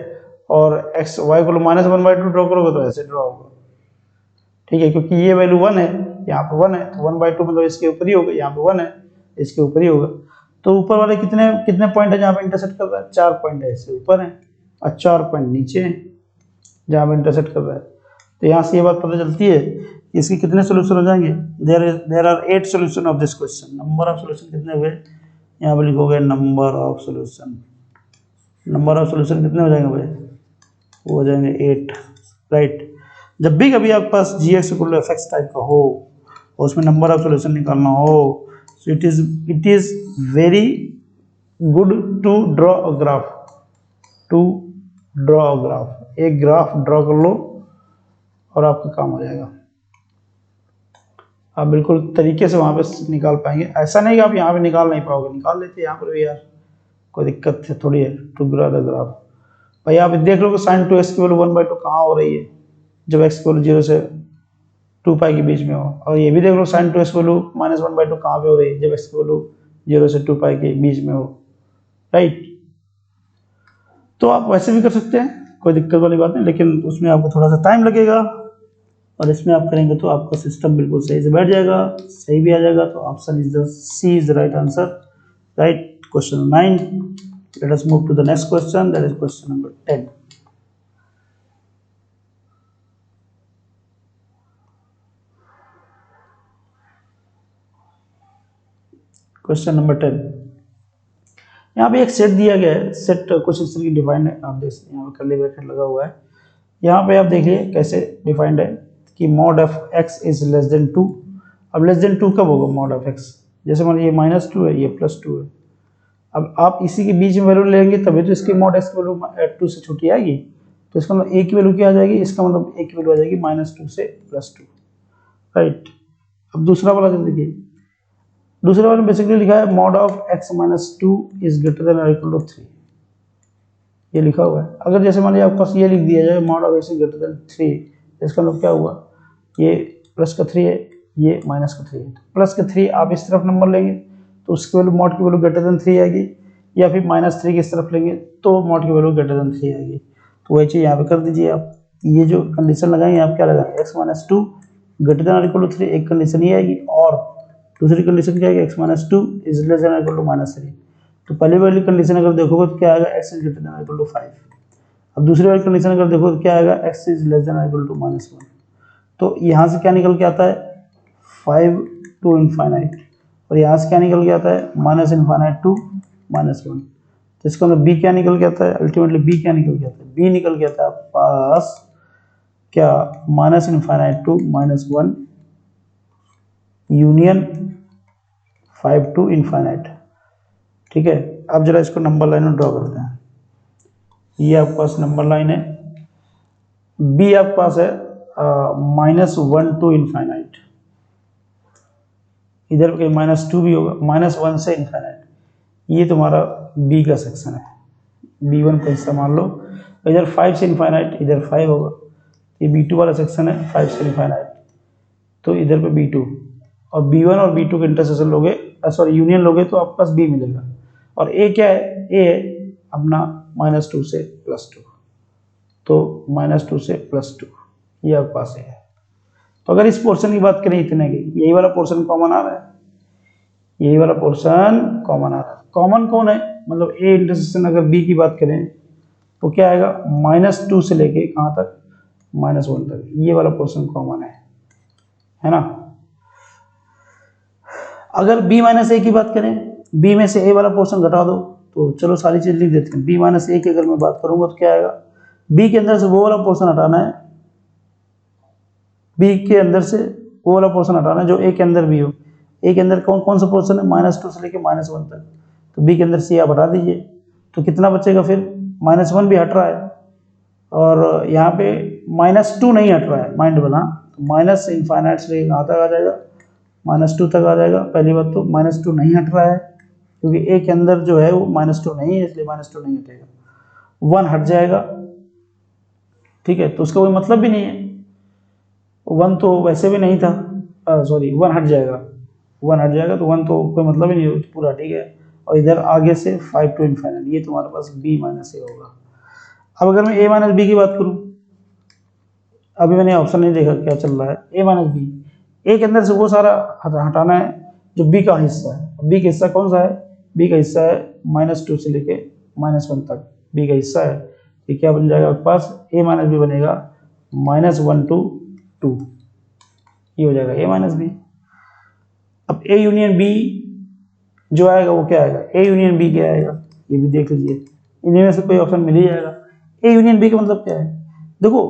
और x y equal to -1/2 draw करोगे तो ऐसे ड्रॉ होगा, ठीक है, क्योंकि ये वैल्यू 1 है यहाँ पे 1 है तो 1/2 मतलब इसके ऊपर ही होगा, यहाँ पे 1 है इसके ऊपर ही होगा। तो ऊपर वाले कितने कितने पॉइंट है जहाँ पे इंटरसेक्ट कर रहा है, 4 पॉइंट है, इससे ऊपर है और 4 पॉइंट नीचे है जहाँ पे इंटरसेक्ट कर रहा है। तो यहाँ से ये बात पता चलती है इसके कितने सोल्यूशन हो जाएंगे, there are 8 solution of this question. Number of solution कितने हुए, यहाँ पे लिखोगे number of solution. Number of solution कितने हो जाएंगे भाई, वो हो जाएंगे 8 राइट। जब भी कभी आपके पास gx equal to fx type का हो और उसमें नंबर ऑफ सोल्यूशन निकालना हो, so it is very good to draw a graph, एक ग्राफ ड्रॉ कर लो और आपका काम हो जाएगा, आप बिल्कुल तरीके से वहां पे निकाल पाएंगे। ऐसा नहीं कि आप यहाँ पे निकाल नहीं पाओगे, निकाल लेते यहाँ पर भी यार, कोई दिक्कत है थोड़ी है टू ड्रॉ द ग्राफ। भाई आप देख लो कि साइन 2x की वैल्यू 1/2 कहाँ हो रही है, जब x की वैल्यू 0 से 2 पाई के बीच में हो। और ये भी देख लो साइन 2x की वैल्यू -1/2 कहाँ पे हो रही है, जब x की वैल्यू 0 से 2 पाई के बीच में हो राइट। तो आप वैसे भी कर सकते हैं, कोई दिक्कत वाली बात नहीं, लेकिन उसमें आपको थोड़ा सा टाइम लगेगा। और इसमें आप करेंगे तो आपका सिस्टम बिल्कुल सही से बैठ जाएगा, सही भी आ जाएगा। तो option is the C is the right answer right. Question 9, let us move to the next question, that is question number 10. Question number 10, यहाँ पे एक सेट दिया गया है, सेट कुछ इस तरह की डिफाइंड है, आप देख सकते हैं यहाँ पे कर्ली ब्रैकेट लगा हुआ है। यहाँ पे आप देखिए कैसे डिफाइंड है कि mod of x is less then 2। अब लेस देन 2 कब होगा मॉड ऑफ x, जैसे मान लीजिए -2 है, ये +2 है। अब आप इसी के बीच में वैल्यू लेंगे तभी तो इसकी मॉड x की वैल्यू 2 से छोटी आएगी। तो इसका मतलब a की वैल्यू क्या आ जाएगी, इसका मतलब a की वैल्यू आ जाएगी -2 से +2 राइट। अब दूसरा वाला देखिए, दूसरे वाले में बेसिकली लिखा है mod of x -2 is greater than और इक्वल टू 3, ये लिखा हुआ है। अगर जैसे मान लीजिए आपके पास ये लिख दिया जाए mod of x is greater then 3, इसका मतलब क्या हुआ, ये प्लस का 3 है, ये माइनस का 3 है। प्लस का 3 आप इस तरफ नंबर लेंगे तो उसकी वैल्यू मॉड की वैल्यू ग्रेटर देन 3 आएगी, या फिर -3 की इस तरफ लेंगे तो मॉड की वैल्यू ग्रेटर देन 3 आएगी। तो वही चीज़ यहाँ पे कर दीजिए आप। ये जो कंडीशन लगाएंगे आप क्या लगाएंगे, x minus two greater than equal to 3, एक कंडीशन ये आएगी, और दूसरी कंडीशन क्या आएगी, x minus two is less than equal to minus 3। तो पहली वाली कंडीशन अगर देखोगे तो क्या आएगा, x is greater than equal to 5। अब दूसरी वाली कंडीशन अगर देखो तो क्या आएगा, x is less than equal to minus 1। तो यहाँ से क्या निकल के आता है, 5 टू इनफाइनाइट, और यहाँ से क्या निकल के आता है, माइनस इनफाइनाइट टू माइनस 1। तो इसका मतलब b क्या निकल के आता है, अल्टीमेटली b क्या निकल के आता है, b निकल के आता है आपके पास क्या, minus infinite to minus 1 union 5 to infinite. ठीक है, अब जरा इसको नंबर लाइन में ड्रॉ करते हैं। ये आपके पास नंबर लाइन है, b आपके पास है माइनस 1 टू इनफाइनाइट, इधर पे माइनस 2 भी होगा, माइनस 1 से इनफाइनाइट। ये तुम्हारा b का सेक्शन है, b1 का हिस्सा मान लो। इधर 5 से इनफाइनाइट, इधर 5 होगा। ये b2 वाला सेक्शन है, 5 से इनफाइनाइट, तो इधर पे b2, और b1 और b2 के इंटरसेक्शन लोगे, सॉरी यूनियन लोगे तो आपके पास b मिलेगा। और a क्या है, a है अपना माइनस 2 से प्लस 2, तो माइनस 2 से प्लस 2 ये आपके पास है। तो अगर इस पोर्शन की बात करें इतने की, यही वाला पोर्शन कॉमन आ रहा है, यही वाला पोर्शन कॉमन आ रहा है। कॉमन कौन है, मतलब a इंटरसेक्शन अगर b की बात करें तो क्या आएगा, माइनस 2 से लेके कहाँ तक, माइनस 1 तक, ये वाला पोर्शन कॉमन है ना। अगर b माइनस ए की बात करें, b में से a वाला पोर्शन घटा दो, तो चलो सारी चीज लिख देते हैं। b माइनस ए की अगर मैं बात करूंगा तो क्या आएगा, b के अंदर से वो वाला पोर्शन हटाना है, b के अंदर से वो वाला पोर्शन हटाना है जो a के अंदर भी हो। a के अंदर कौन कौन सा पोर्शन है, माइनस 2 से लेके माइनस 1 तक, तो b के अंदर से आप हटा दीजिए, तो कितना बचेगा फिर, माइनस 1 भी हट रहा है, और यहाँ पे माइनस 2 नहीं हट रहा है, माइंड बना, तो माइनस इनफाइनाइट से लेके कहाँ तक आ जाएगा, माइनस 2 तक आ जाएगा। पहली बात तो माइनस 2 नहीं हट रहा है, क्योंकि a के अंदर जो है वो माइनस 2 नहीं है, इसलिए माइनस 2 नहीं हटेगा। 1 हट जाएगा, ठीक है, तो उसका कोई मतलब भी नहीं है, 1 तो वैसे भी नहीं था, सॉरी 1 हट जाएगा, 1 हट जाएगा, तो 1 तो कोई मतलब ही नहीं, तो पूरा ठीक है। और इधर आगे से 5 टू इनफाइनाइट, ये तुम्हारे पास b माइनस ए होगा। अब अगर मैं a माइनस बी की बात करूं, अभी मैंने ऑप्शन नहीं देखा क्या चल रहा है, a माइनस बी, a के अंदर से वो सारा हटाना है जो b का हिस्सा है। b का हिस्सा कौन सा है, b का हिस्सा है माइनस 2 से लेके माइनस 1 तक, b का हिस्सा है। ये क्या बन जाएगा आपके पास, a माइनस बी बनेगा माइनस 1 टू 2, ये हो जाएगा a माइनस बी। अब a यूनियन b जो आएगा वो क्या आएगा, a यूनियन b क्या आएगा, ये भी देख लीजिए, इन्हीं में से कोई ऑप्शन मिल ही जाएगा। a यूनियन b का मतलब क्या है, देखो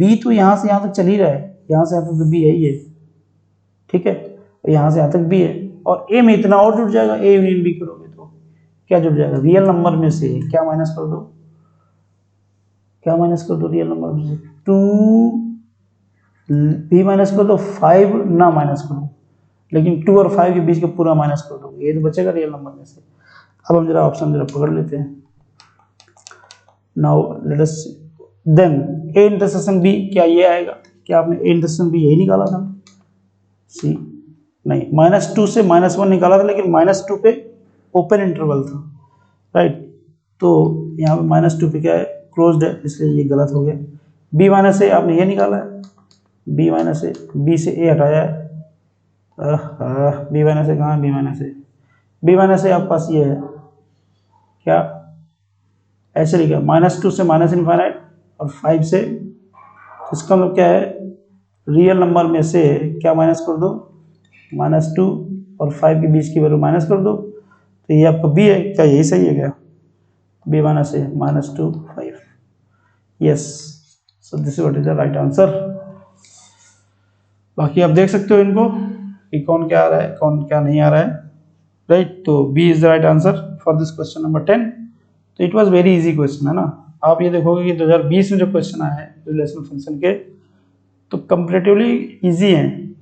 b तो यहाँ से यहाँ तक चल ही रहा है, यहाँ से यहाँ तक तो b है ही है, ठीक है, यहाँ से यहाँ तक b है, और a में इतना और जुड़ जाएगा, a यूनियन b करोगे तो क्या जुड़ जाएगा, रियल नंबर में से क्या माइनस कर दो, क्या माइनस कर दो, रियल नंबर में से 2, b माइनस कर दो, 5 ना माइनस करो, लेकिन 2 और 5 के बीच का पूरा माइनस कर दोगे, ये तो बचेगा रियल नंबर में से। अब हम जरा ऑप्शन जरा पकड़ लेते हैं। Now let us then a intersection b, क्या ये आएगा, क्या आपने a इंटरसेक्शन b यही निकाला था, सी नहीं, माइनस 2 से माइनस 1 निकाला था, लेकिन माइनस 2 पे ओपन इंटरवल था, राइट, तो यहाँ पे माइनस 2 पे क्या है, क्लोज्ड है, इसलिए ये गलत हो गया। b माइनस ए आपने ये निकाला है, b माइनस ए, b से a हटाया है, b माइनस ए कहाँ है, b माइनस ए, b माइनस ए आपके पास ये है, क्या ऐसे लिखा, माइनस 2 से माइनस इनफाइनाइट और 5 से, इसका मतलब क्या है, रियल नंबर में से क्या माइनस कर दो, माइनस 2 और 5 के बीच की वैल्यू माइनस कर दो, तो ये आपका b है, क्या यही सही है क्या, b minus A minus 2 5, yes, so this is what is the right answer. बाकी आप देख सकते हो इनको कि कौन क्या आ रहा है, कौन क्या नहीं आ रहा है, राइट, तो b is the right answer for this question number 10। तो it was very easy question है ना। आप ये देखोगे कि 2020 में जो क्वेश्चन आए हैं रिलेशनल फंक्शन के, तो कंपैरेटिवली इजी हैं,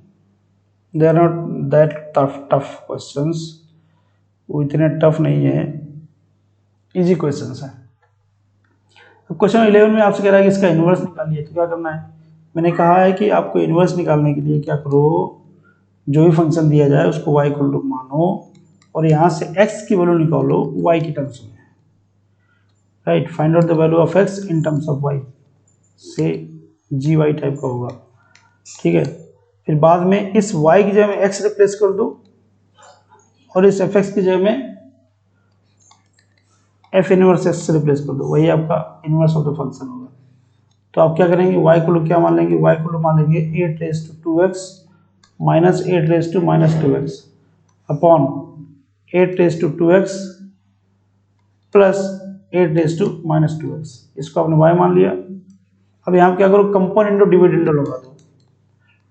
they are not that tough questions, वो इतने टफ नहीं है, इजी क्वेश्चंस हैं। अब क्वेश्चन 11 में आपसे कह रहा है कि इसका इन्वर्स निकालिए, तो क्या करना है, मैंने कहा है कि आपको इन्वर्स निकालने के लिए क्या करो, जो भी फंक्शन दिया जाए उसको y इक्वल टू मानो, और यहाँ से x की वैल्यू निकालो y की टर्म्स में, right. Find out the value of x in terms of y, say G Y type का होगा, ठीक है। फिर बाद में इस y की जगह में x रिप्लेस कर दो और इस एफ एक्स की जगह में एफ इनवर्स एक्स से रिप्लेस कर दो, वही आपका इनवर्स ऑफ द फंक्शन होगा। तो आप क्या करेंगे, y को लोग क्या मान लेंगे, y को लोग मान लेंगे 8 raise to 2x minus 8 raise to minus 2x upon 8 raise to 2x plus 8 raise to minus 2x, इसको आपने y मान लिया। अब यहाँ क्या करो, कंपोनेंट डिविडेंडो लगा दो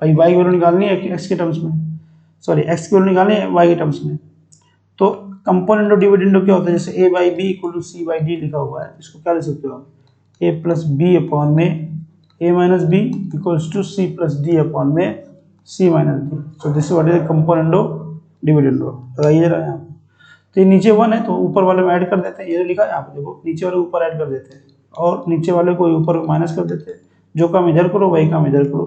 भाई, y की वैल्यू निकालनी है x के टर्म्स में, सॉरी x की वैल्यू निकालनी है y के टर्म्स में। तो कंपोनेंट डिविडेंडो क्या होता है, जैसे a by B equal to C by D लिखा हुआ है, इसको क्या लिख सकते हो आप, a प्लस बी अपॉन में a minus B equals to C plus D upon में c minus D. So this is what is component dividendo, लगाइए जरा यहाँ। तो ये नीचे 1 है तो ऊपर वाले में ऐड कर देते हैं, ये लिखा है यहाँ पे देखो, नीचे वाले ऊपर ऐड कर देते हैं और नीचे वाले को ऊपर माइनस कर देते हैं, जो काम इधर करो वही काम इधर करो।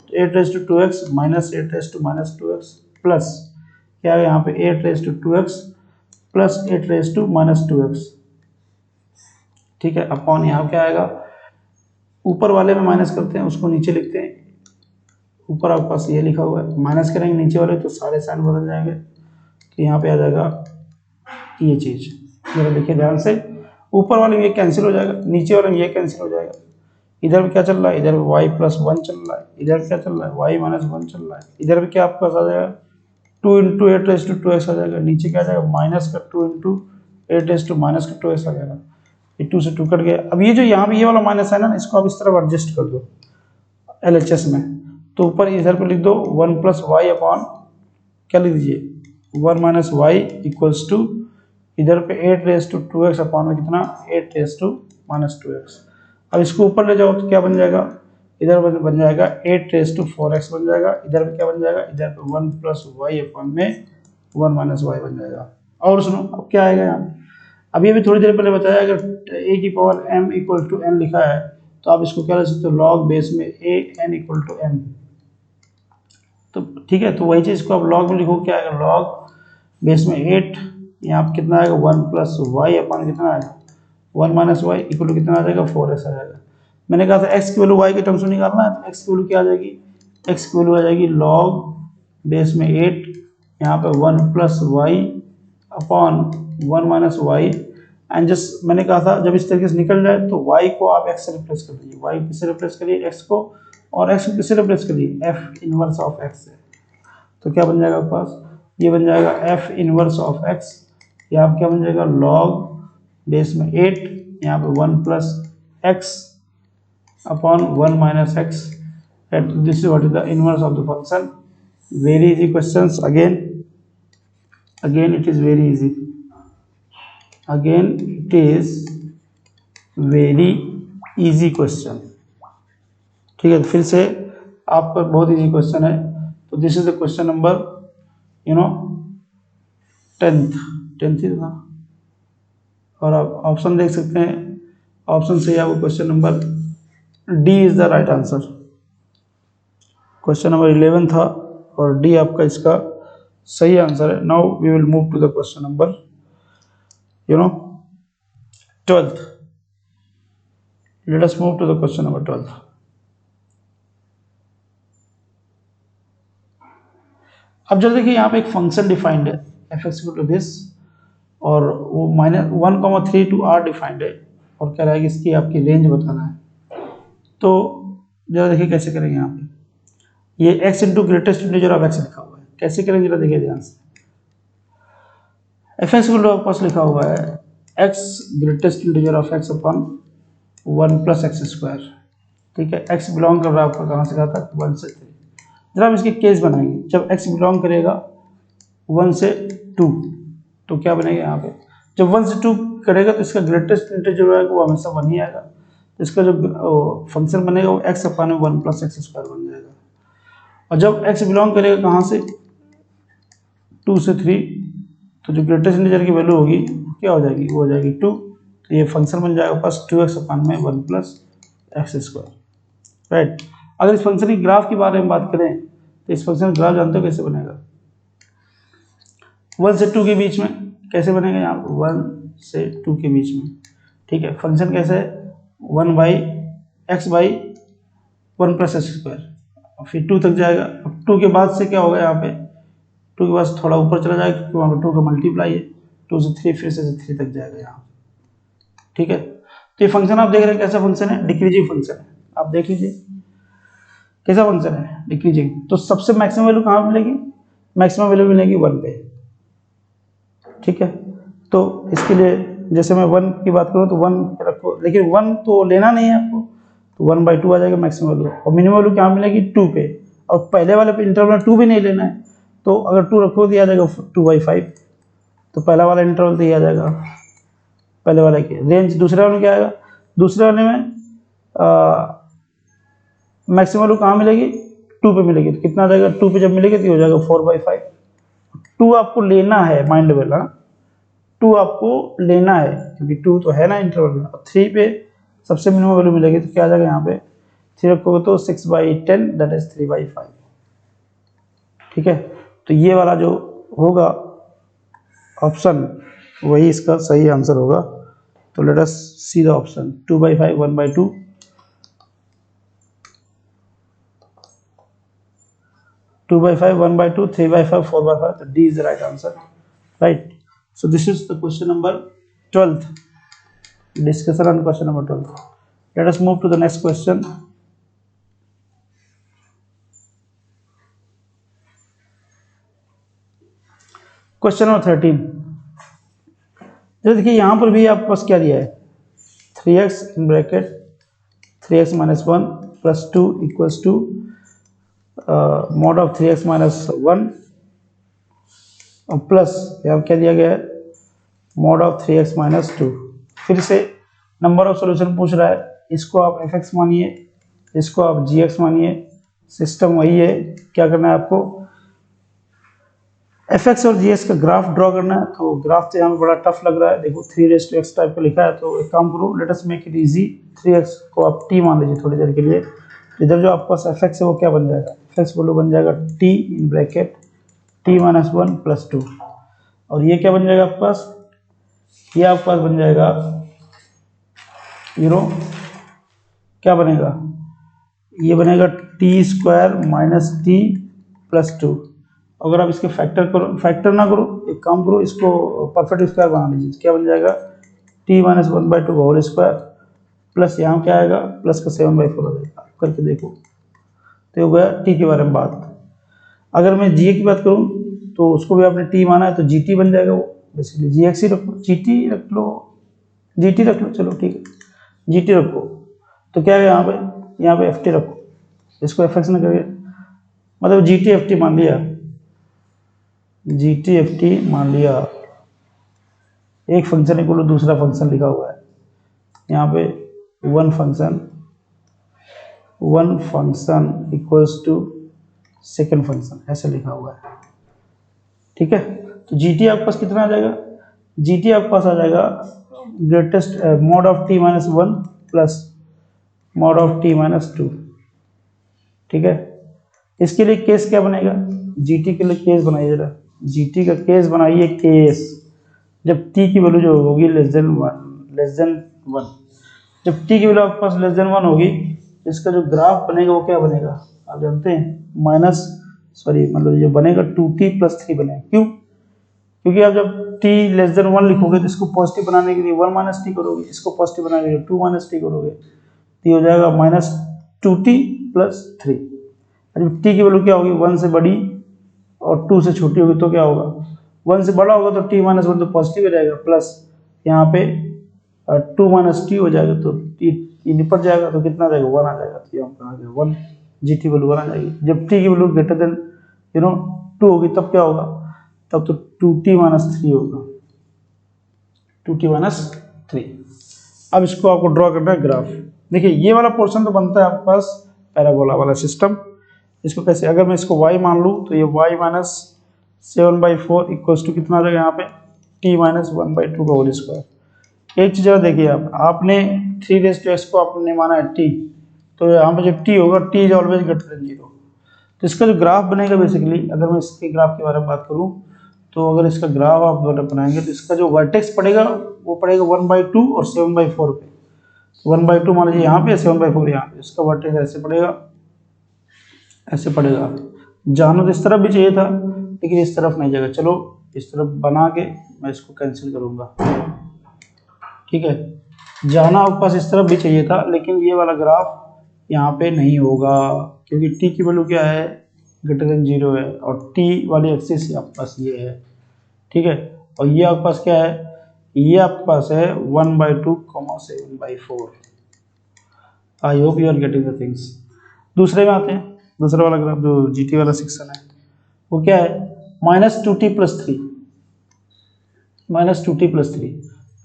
तो 8 raise to 2x minus 8 raise to minus 2x plus क्या है यहाँ पे 8 raise to 2x plus 8 raise to minus 2x, ठीक है, अपॉन यहाँ क्या आएगा, ऊपर वाले में माइनस करते हैं उसको नीचे लिखते हैं, ऊपर आपके पास ये लिखा हुआ है, माइनस करेंगे नीचे वाले तो सारे साइन बदल जाएंगे, तो यहाँ पे आ जाएगा ये चीज़, जरा देखिए ध्यान से, ऊपर वाले में ये कैंसिल हो जाएगा, नीचे वाले में ये कैंसिल हो जाएगा, इधर भी क्या चल रहा है, इधर y प्लस 1 चल रहा है, इधर क्या चल रहा है y माइनस 1 चल रहा है, इधर भी क्या आपके पास आ जाएगा 2 इंटू 8 रेज टू 2x आ जाएगा, नीचे क्या आ जाएगा माइनस का 2 इंटू 8 रेज टू माइनस का 2x आ जाएगा, ये 2 से 2 कट गया। अब ये जो यहाँ पे ये वाला माइनस है ना, इसको आप इस तरफ एडजस्ट कर दो LHS में, तो ऊपर इधर पर लिख दो 1 प्लस वाई अपॉन क्या लिख दीजिए 1 माइनस वाई इक्वल्स टू इधर पे 8 रेज टू 2x अपॉन में कितना 8 रेज टू माइनस 2x। अब इसको ऊपर ले जाओ तो क्या बन जाएगा, इधर बन जाएगा 8 रेज टू 4x बन जाएगा, इधर पे क्या बन जाएगा, इधर पे 1 प्लस वाई अपॉन में 1 माइनस वाई बन जाएगा। और सुनो अब क्या आएगा यहाँ, अभी अभी थोड़ी देर पहले बताया अगर a की power m equal to n लिखा है तो आप इसको क्या लिख सकते हो लॉग बेस में a n equal to m, तो ठीक है, तो वही चीज़ को आप लॉग में लिखो, क्या आएगा लॉग बेस में 8, यहाँ पे कितना आएगा 1 प्लस वाई अपॉन कितना आएगा 1 माइनस वाई इक्वल टू कितना आ जाएगा 4x आ जाएगा। मैंने कहा था x की वैल्यू y के टर्म्स में निकालना है, तो x की वैल्यू क्या आ जाएगी, x की वैल्यू आ जाएगी लॉग बेस में 8, यहाँ पे 1 plus y upon 1 minus y, and just मैंने कहा था जब इस तरीके से निकल जाए तो y को आप x से रिप्लेस कर दीजिए, y किससे रिप्लेस करिए x को, और x को किससे रिप्लेस करिए f इनवर्स ऑफ x से, तो क्या बन जाएगा आपके पास, ये बन जाएगा f इनवर्स ऑफ x, यहाँ पे क्या बन जाएगा लॉग बेस में 8, यहाँ पे 1 plus x upon 1 minus x, at this is what is the inverse of the function. Very easy questions, again it is very easy, again it is very easy question, ठीक है, तो फिर से आपका बहुत इजी क्वेश्चन है। तो this is the question number 10th ही था, और आप ऑप्शन देख सकते हैं, ऑप्शन से आपको question number D is the right answer, question number 11 था और डी आपका इसका सही आंसर है। Now we will move to the question number 12th, let us move to the question number 12th। अब जब देखिए यहाँ पे एक फंक्शन डिफाइंड है f x equal to this, और वो -1,3 टू r डिफाइंड है, और कह रहा है कि इसकी आपकी रेंज बताना है। तो जरा देखिए कैसे करेंगे, यहाँ पे ये x into greatest integer of x लिखा हुआ है, कैसे करेंगे जरा देखिए ध्यान से। एफ एक्स इक्वल टू आपके पास लिखा हुआ है x greatest integer of x upon 1 plus x square, ठीक है, x बिलोंग कर रहा है आपका कहाँ से कहा था 1 से 3। जरा हम इसके केस बनाएंगे, जब x बिलोंग करेगा 1 से 2 तो क्या बनेगा, यहाँ पे जब 1 से 2 करेगा तो इसका ग्रेटेस्ट इंटीजर जो है वो हमेशा 1 ही आएगा, तो इसका जो फंक्शन बनेगा वो x upon 1 plus x square बन जाएगा। और जब x बिलोंग करेगा कहाँ से 2 से 3 तो जो ग्रेटेस्ट इंटीजर की वैल्यू होगी क्या हो जाएगी, वो हो जाएगी 2, तो ये फंक्शन बन जाएगा पास 2x अपॉन में 1 प्लस एक्स स्क्वायर, राइट। अगर इस फंक्शन की ग्राफ के बारे में बात करें तो इस फंक्शन का ग्राफ जानते हो कैसे बनेगा, 1 से 2 के बीच में कैसे बनेगा, यहाँ 1 से 2 के बीच में ठीक है। फंक्शन कैसे है, 1/x/1 + x², फिर 2 तक जाएगा। अब 2 के बाद से क्या होगा, यहाँ पे 2 के बाद थोड़ा ऊपर चला जाएगा क्योंकि वहाँ पे 2 का मल्टीप्लाई है, 2 से 3, फिर से 3 तक जाएगा यहाँ, ठीक है। तो ये फंक्शन आप देख रहे हैं कैसा फंक्शन है, डिक्रीजिंग फंक्शन है। आप देख लीजिए कैसा फंक्शन है, डिक्रीजिंग। तो सबसे मैक्सिमम वैल्यू कहाँ मिलेगी, मैक्सिमम वैल्यू मिलेगी 1 पे, ठीक है। तो इसके लिए जैसे मैं 1 की बात करूँ तो 1 रखो, लेकिन 1 तो लेना नहीं है आपको, तो 1/2 आ जाएगा मैक्सिमम वैल्यू, और मिनिमम वैल्यू क्या मिलेगी 2 पे, और पहले वाले पे इंटरवल में 2 भी नहीं लेना है, तो अगर 2 रखो तो आ जाएगा 2/5, तो पहला वाला इंटरवल तो ये आ जाएगा पहले वाले की रेंज। दूसरे वाले में क्या आएगा, दूसरे वाले में मैक्सिमम वैल्यू कहाँ मिलेगी, 2 पे मिलेगी, तो कितना आ जाएगा, 2 पे जब मिलेगी तो हो जाएगा 4/5। 2 आपको लेना है, माइंड वेल, 2 आपको लेना है क्योंकि 2 तो है ना इंटरवल में, और 3 पे सबसे मिनिमम वैल्यू मिलेगी, तो क्या आ जाएगा यहाँ पे 3 रखोगे तो 6/10 दैट इज 3/5, ठीक है। तो ये वाला जो होगा ऑप्शन वही इसका सही आंसर होगा। तो let us see the option 2/5, 1/2, 2/5, 1/2, 3/5, 4/5, so D is the right answer, right? So this is the question number 12th, discussion on question number 12. Let us move to the next question. Question number 13. देखिए यहाँ पर भी आपके पास क्या दिया है, 3x in bracket 3x - 1 + 2 = mod of 3x - 1 और प्लस यहाँ क्या दिया गया है, mod of 3x - 2। फिर से नंबर ऑफ सॉल्यूशन पूछ रहा है, इसको आप fx मानिए, इसको आप gx मानिए, सिस्टम वही है। क्या करना है आपको, fx और gx का ग्राफ ड्रॉ करना है। तो ग्राफ तो यहाँ पे बड़ा टफ लग रहा है, देखो 3x टाइप का लिखा है, तो एक काम करो, let us make it easy, 3x को आप t मान लीजिए थोड़ी देर के लिए। इधर जो आपके पास fx है वो क्या बन जाएगा, fx वैल्यू बन जाएगा t इन ब्रैकेट t - 1 + 2, और ये क्या बन जाएगा आपके पास, ये आपके पास बन जाएगा क्या बनेगा, ये बनेगा t² - t + 2। अगर आप इसके फैक्टर करो, फैक्टर ना करो, एक काम करो, इसको परफेक्ट स्क्वायर बना लीजिए, क्या बन जाएगा t - 1/2 होल स्क्वायर, प्लस यहाँ क्या आएगा, प्लस का 7/4 आ जाएगा। आप करके देखो, तो हो गया t के बारे में बात। अगर मैं g की बात करूँ तो उसको भी आपने t माना है, तो gt बन जाएगा, वो बेसिकली gx ही रख लो, gt रख लो, gt रख लो, चलो ठीक है gt रखो। तो क्या है यहाँ पे ft रखो, इसको fx ना करिए, मतलब gt ft मान लिया, gt ft मान लिया। एक फंक्शन इक्वल टू दूसरा फंक्शन लिखा हुआ है यहाँ पे, one function equals to second function, ऐसे लिखा हुआ है, ठीक है। तो gt आपके पास कितना आ जाएगा, gt आपके पास आ जाएगा greatest mod of t - 1 plus mod of t - 2, ठीक है। इसके लिए केस क्या बनेगा, gt के लिए केस बनाइए जरा, gt का केस बनाइए, केस जब t की वैल्यू जो होगी लेस देन 1, जब t की वैल्यू आपके पास लेस देन 1 होगी, इसका जो ग्राफ बनेगा वो क्या बनेगा, आप जानते हैं, मतलब जो बनेगा 2t + 3 बनेगा। क्यों, क्योंकि आप जब t लेस देन 1 लिखोगे तो इसको पॉजिटिव बनाने के लिए 1 - t करोगे, इसको पॉजिटिव बनाने के लिए 2 - t करोगे, तो ये हो जाएगा -2t + 3। जब t की वैल्यू क्या होगी, 1 से बड़ी और 2 से छोटी होगी तो क्या होगा, 1 से बड़ा होगा तो t - 1 तो पॉजिटिव हो जाएगा, प्लस यहाँ पे 2 - t हो जाएगा, तो t निपट जाएगा, तो कितना आ जाएगा, 1 आ जाएगा। तो यहाँ पर आ गया 1, gt वैल्यू 1 आ जाएगी। जब t की वैल्यू ग्रेटर देन 2 होगी तब क्या होगा, तब तो 2t - 3 होगा, 2t - 3। अब इसको आपको ड्रॉ करना है ग्राफ। देखिए ये वाला पोर्शन तो बनता है आपके पास पैराबोला वाला सिस्टम। इसको कैसे, अगर मैं इसको y मान लूँ तो ये y - 7/4 इक्वल्स टू कितना आ जाएगा यहाँ पे, t - 1/2 का होल स्क्वायर। एक चीज़ देखिए, आपने 3x को आपने माना है t, तो यहाँ पे जब t होगा, t is always greater than 0। तो इसका जो ग्राफ बनेगा बेसिकली, अगर मैं इसके ग्राफ के बारे में बात करूँ, तो अगर इसका ग्राफ आप बनाएंगे तो इसका जो वर्टेक्स पड़ेगा वो पड़ेगा 1/2 और 7/4 पे। 1/2 मान लीजिए यहाँ पे, 7/4 यहाँ पे, इसका वर्टेक्स ऐसे पड़ेगा, ऐसे पड़ेगा। जाना तो इस तरफ भी चाहिए था लेकिन इस तरफ नहीं जाएगा। चलो इस तरफ बना के मैं इसको कैंसिल करूँगा, ठीक है। जाना आपके पास इस तरफ भी चाहिए था लेकिन ये वाला ग्राफ यहाँ पे नहीं होगा क्योंकि टी की वैल्यू क्या है, >0 है, और टी वाली एक्सिस आपके पास ये है, ठीक है। और ये आपके पास क्या है, ये आपके पास है 1/2, 7/4। I hope you are getting the things. दूसरे में आते हैं, दूसरा वाला ग्राफ जो जीटी वाला सेक्शन है वो क्या है, -2t + 3, -2t + 3,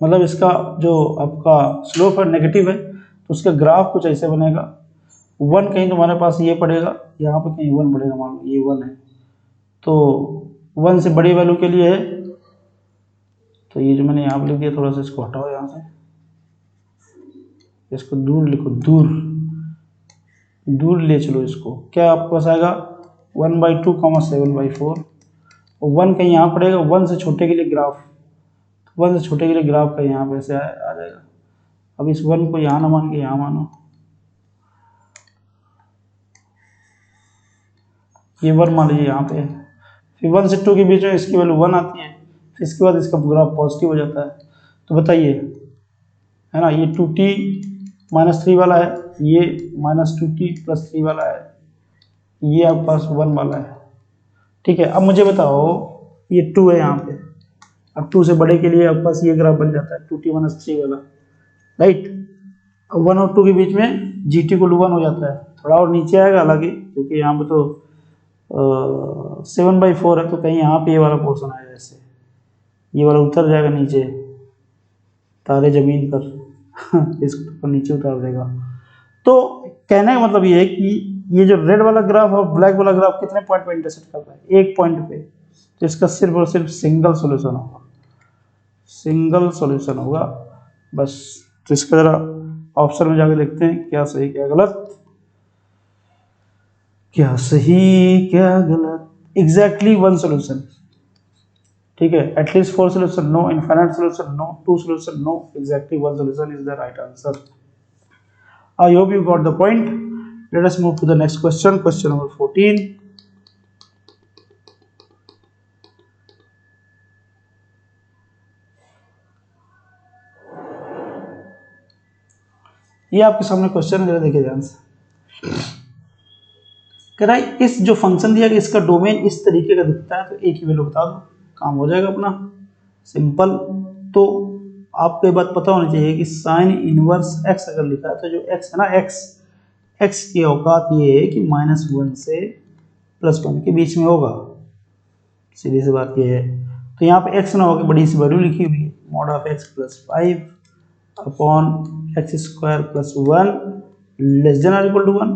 मतलब इसका जो आपका स्लोप है नेगेटिव है तो उसका ग्राफ कुछ ऐसे बनेगा। 1 कहीं तुम्हारे पास ये पड़ेगा, यहाँ पे कहीं 1 पड़ेगा, मान लो ये 1 है, तो 1 से बड़ी वैल्यू के लिए है, तो ये जो मैंने यहाँ पे लिख दिया थोड़ा सा इसको हटाओ यहाँ से, इसको दूर लिखो, दूर दूर ले चलो इसको। क्या आपके पास आएगा 1/2, 7/4, और 1 कहीं यहाँ पड़ेगा, 1 से छोटे के लिए ग्राफ, 1 से छोटे के लिए ग्राफ का यहाँ पे से आ जाएगा। अब इस 1 को यहाँ ना मान के यहाँ मानो, ये 1 मान लीजिए यहाँ पे, फिर 1 से 2 के बीच में इसकी वैल्यू 1 आती है, फिर इसके बाद इसका ग्राफ पॉजिटिव हो जाता है। तो बताइए, है ना, ये 2t - 3 वाला है, ये -2t + 3 वाला है, ये आपके पास 1 वाला है, ठीक है। अब मुझे बताओ ये 2 है यहाँ पे, अब 2 से बड़े के लिए आपके पास ये ग्राफ बन जाता है 2t - 3 वाला, राइट। अब 1 और 2 के बीच में gt को 1 हो जाता है, थोड़ा और नीचे आएगा हालांकि, क्योंकि यहाँ पे तो 7/4 है, तो कहीं यहाँ पे ये वाला पोर्शन आएगा, ऐसे ये वाला उतर जाएगा नीचे, तारे जमीन पर इसको नीचे उतार देगा। तो कहने का मतलब ये है कि ये जो रेड वाला ग्राफ और ब्लैक वाला ग्राफ कितने पॉइंट पे इंटरसेक्ट करता है, एक पॉइंट पे, तो इसका सिर्फ और सिर्फ सिंगल सॉल्यूशन होगा, सिंगल सॉल्यूशन होगा बस। तो इसका जरा ऑप्शन में जाके देखते हैं क्या सही क्या गलत, क्या सही क्या गलत। एग्जैक्टली 1 सॉल्यूशन, ठीक है। At least 4 solution no, infinite solution no, 2 solution no, exactly 1 solution is the right answer. I hope you got the point. Let us move to the next question, question number 14. ये आपके सामने question है, देखिए ध्यान से। कह रहा है इस जो फंक्शन दिया गया इसका डोमेन इस तरीके का दिखता है, तो एक ही वैल्यू बता दो, काम हो जाएगा अपना, सिंपल। तो आपको ये बात पता होनी चाहिए कि साइन इनवर्स x अगर लिखा है तो जो x है ना, x की औकात ये है कि -1 से +1 के बीच में होगा, सीधी सी बात ये है। तो यहाँ पे x ना होकर बड़ी सी वैल्यू लिखी हुई है, |x + 5 upon x² + 1 < 1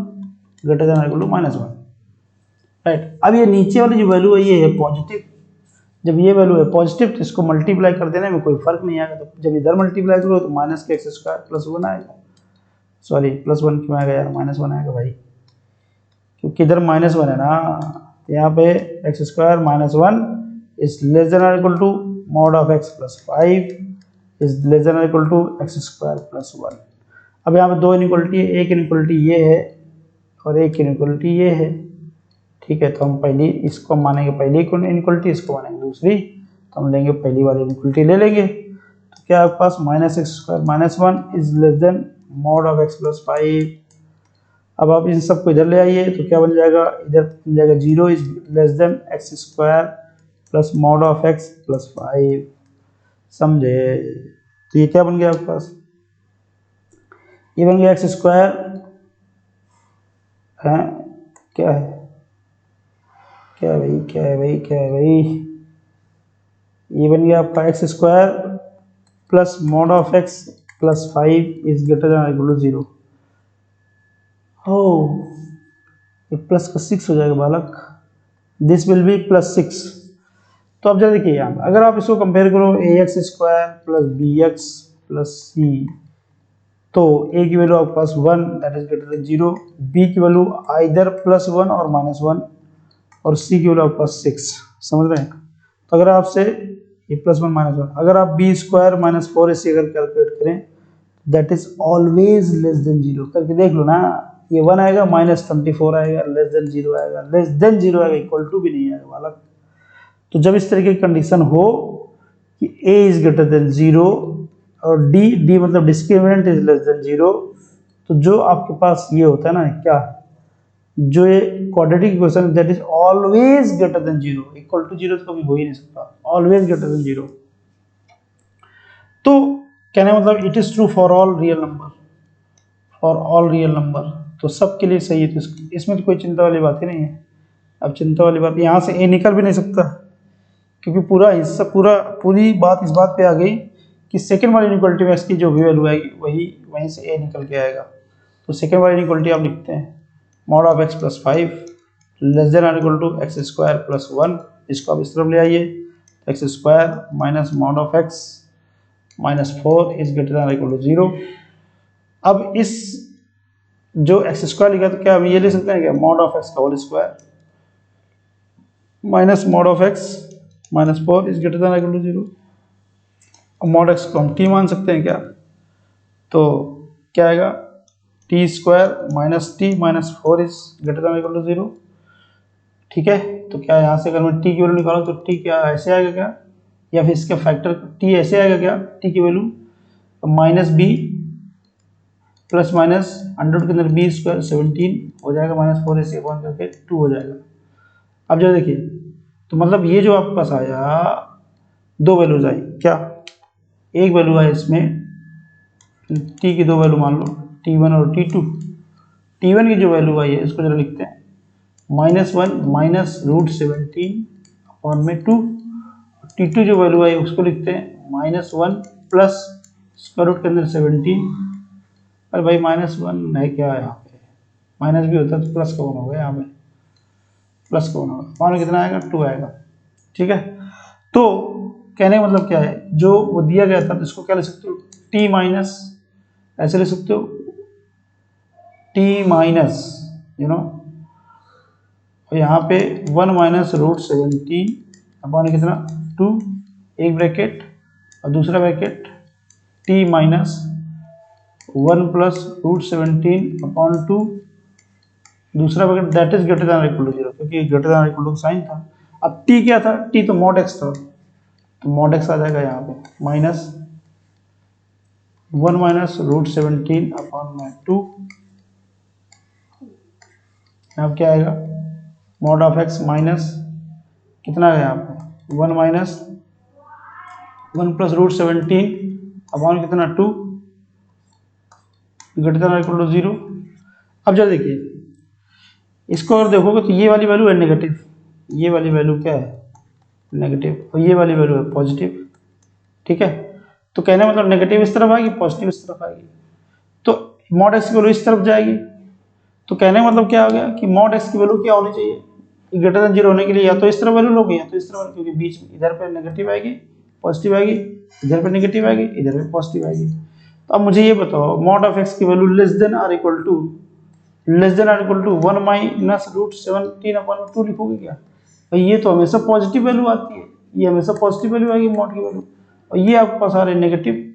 greater than or equal to -1, right. अब ये नीचे वाली जो वैल्यू है ये है पॉजिटिव, जब ये वैल्यू है पॉजिटिव तो इसको मल्टीप्लाई कर देने में कोई फर्क नहीं आएगा, तो जब इधर मल्टीप्लाई करो तो -x² + 1 आएगा, सॉरी +1 क्यों आएगा यार, -1 आएगा भाई, क्योंकि इधर -1 है ना, यहाँ पे x² - 1 is less than or equal to |x + 5 is less than or equal to x² + 1। अब यहाँ पे दो इनइक्वलिटी है, एक इनइक्वलिटी ये है और एक इनइक्वलिटी ये है, ठीक है। तो हम पहली इसको मानेंगे पहली इनइक्वलिटी, इसको मानेंगे दूसरी, तो हम लेंगे पहली वाली इनइक्वलिटी ले लेंगे। तो क्या आपके पास -x² - 1 is less than |x + 5। अब आप इन सबको इधर ले आइए तो क्या बन जाएगा, इधर बन जाएगा 0 is less than x² + |x + 5, समझे। तो ये क्या बन गया आपके पास, ये बन गया x² है, क्या है क्या है भाई, क्या है भाई, क्या है भाई, ये बन गया आपका x² + |x + 5 is greater than or equal to 0। हो ये प्लस का 6 हो जाएगा बालक, दिस विल बी +6। तो अब जरा देखिए यहाँ अगर आप इसको कंपेयर करो ax² + bx + c, तो a की वैल्यू आपके पास 1 that is greater than 0, b की वैल्यू आइदर +1 और -1, और c की वैल्यू आपके पास 6, समझ रहे हैं। तो अगर आपसे ये +1 -1। अगर आप b स्क्वायर माइनस 4ac अगर कैलकुलेट करें that is always less than 0 करके देख लो ना, ये 1 आएगा -24 आएगा, लेस देन 0 आएगा, लेस देन 0 आएगा, इक्वल टू भी नहीं आएगा वाला। तो जब इस तरीके की कंडीशन हो कि a इज ग्रेटर देन 0 और d मतलब डिस्क्रिमिनेंट इज लेस देन 0, तो जो आपके पास ये होता है ना क्या, जो ये quadratic equation that is always greater than 0, equal to 0 तो कभी हो ही नहीं सकता, ऑलवेज ग्रेटर देन 0। तो कहने मतलब it is true for all real number, for all real number, तो सबके लिए सही है। तो इसमें तो कोई चिंता वाली बात ही नहीं है। अब चिंता वाली बात, यहाँ से ए निकल भी नहीं सकता क्योंकि पूरा हिस्सा पूरी बात इस बात पे आ गई कि सेकेंड वाली इनइक्वालिटी में इसकी जो भी वैल्यू आएगी वहीं से ए निकल के आएगा। तो सेकेंड वाली इनइक्वालिटी आप लिखते हैं mod of x + 5 less than और इक्वल टू x² + 1, इसको आप इस तरफ ले आइए, x² minus mod of x -4 is greater than और इक्वल टू 0। अब इस जो x² लिखा तो क्या हम ये ले सकते हैं क्या, मॉड ऑफ x का whole square minus mod of x -4 is greater than और इक्वल टू 0। अब मॉड x को हम t मान सकते हैं क्या, तो क्या आएगा t² - t -4 is greater than और इक्वल टू 0। ठीक है, तो क्या यहाँ से अगर मैं t की वैल्यू निकालूं तो t क्या ऐसे आएगा क्या, या फिर इसका फैक्टर t ऐसे आएगा क्या, t की value -b plus minus under के अंदर b² 17 हो जाएगा, -4ac अपॉन करके 2 हो जाएगा। अब जो देखिए, तो मतलब ये जो आपके पास आया दो वैल्यूज आई क्या, एक वैल्यू आई इसमें t की दो वैल्यू मान लो t1 और t2। t1 की जो वैल्यू आई है इसको जरा लिखते हैं -1 -√17 अपॉन में 2। t2 जो वैल्यू आई उसको लिखते हैं -1 प्लस स्क्वायर रूट के अंदर 17। अरे भाई -1 है क्या यहाँ पे, माइनस भी होता है तो प्लस का 1 होगा, यहाँ पे प्लस का 1 होगा, अपॉन में कितना आएगा 2 आएगा। ठीक है, तो कहने का मतलब क्या है, जो वो दिया गया था तो इसको क्या ले सकते हो t माइनस, ऐसे ले सकते हो t माइनस और यहाँ पे 1 -√17 अपॉन कितना 2, एक ब्रैकेट और दूसरा ब्रैकेट t माइनस 1 + √17 अपॉन 2, दूसरा bracket that is greater than और इक्वल टू 0, क्योंकि ग्रेटर देन और इक्वल टू साइन था। अब t क्या था, t तो मॉड x था, तो मॉड x आ जाएगा यहाँ पे -1 -√17 अपॉन 2। अब क्या आएगा मॉड ऑफ x माइनस कितना है यहाँ पे 1 + √17 अपॉन कितना 2 ग्रेटर देन और इक्वल टू 0। अब जब देखिए इसको और देखोगे तो ये वाली वैल्यू है नेगेटिव, ये वाली वैल्यू क्या है नेगेटिव, और ये वाली वैल्यू है पॉजिटिव। ठीक है, तो कहने मतलब नेगेटिव इस तरफ आएगी, पॉजिटिव इस तरफ आएगी, तो मॉड x की वैल्यू इस तरफ जाएगी। तो कहने का मतलब क्या हो गया कि मॉड x की वैल्यू क्या होनी चाहिए, ग्रेटर देन 0 होने के लिए या तो इस तरफ वैल्यू लोगे या तो इस तरफ, क्योंकि बीच में इधर पे नेगेटिव आएगी पॉजिटिव आएगी, इधर पे नेगेटिव आएगी इधर पे पॉजिटिव आएगी। तो अब मुझे ये बताओ मॉड ऑफ x की वैल्यू लेस देन और इक्वल टू 1 -√17 अपॉन 2 लिखोगे क्या, भाई ये तो हमेशा पॉजिटिव वैल्यू आती है, ये हमेशा पॉजिटिव वैल्यू आएगी मॉड की वैल्यू, और ये आपके पास आ रहे नेगेटिव,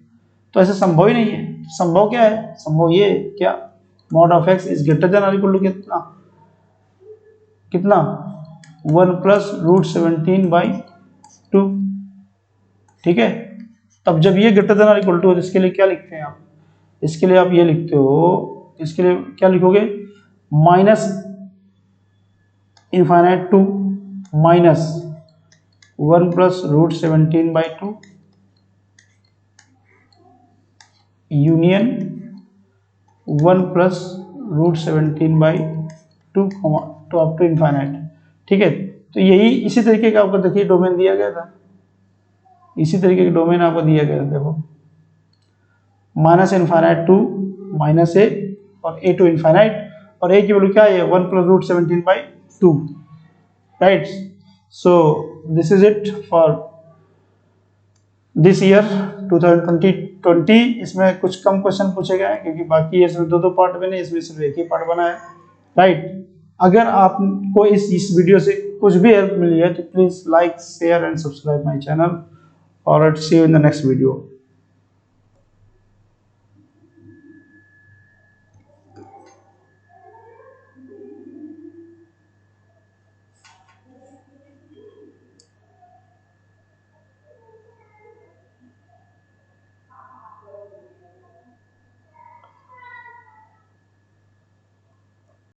तो ऐसा संभव ही नहीं है। संभव क्या है, संभव ये क्या mod of x is greater than और इक्वल टू कितना 1 + √17/2। ठीक है, तब जब ये ग्रेटर देन और इक्वल टू हो तो इसके लिए क्या लिखते हैं आप, इसके लिए आप ये लिखते हो, इसके लिए क्या लिखोगे -∞to -1 + √17/2 union 1 + √17/2 to up to infinite। ठीक है, तो यही इसी तरीके का आपको देखिए डोमेन दिया गया था, इसी तरीके का डोमेन आपको दिया गया था, देखो -∞ to -a और a to infinite, और a की वैल्यू क्या है 1 + √17/2। Right, so this is it for this year 2020। इसमें कुछ कम क्वेश्चन पूछे गए हैं क्योंकि बाकी इसमें दो पार्ट बने, इसमें सिर्फ एक ही पार्ट बना है। राइट, अगर आपको इस वीडियो से कुछ भी हेल्प मिली है तो please like share and subscribe my channel, Alright, see you in the next video.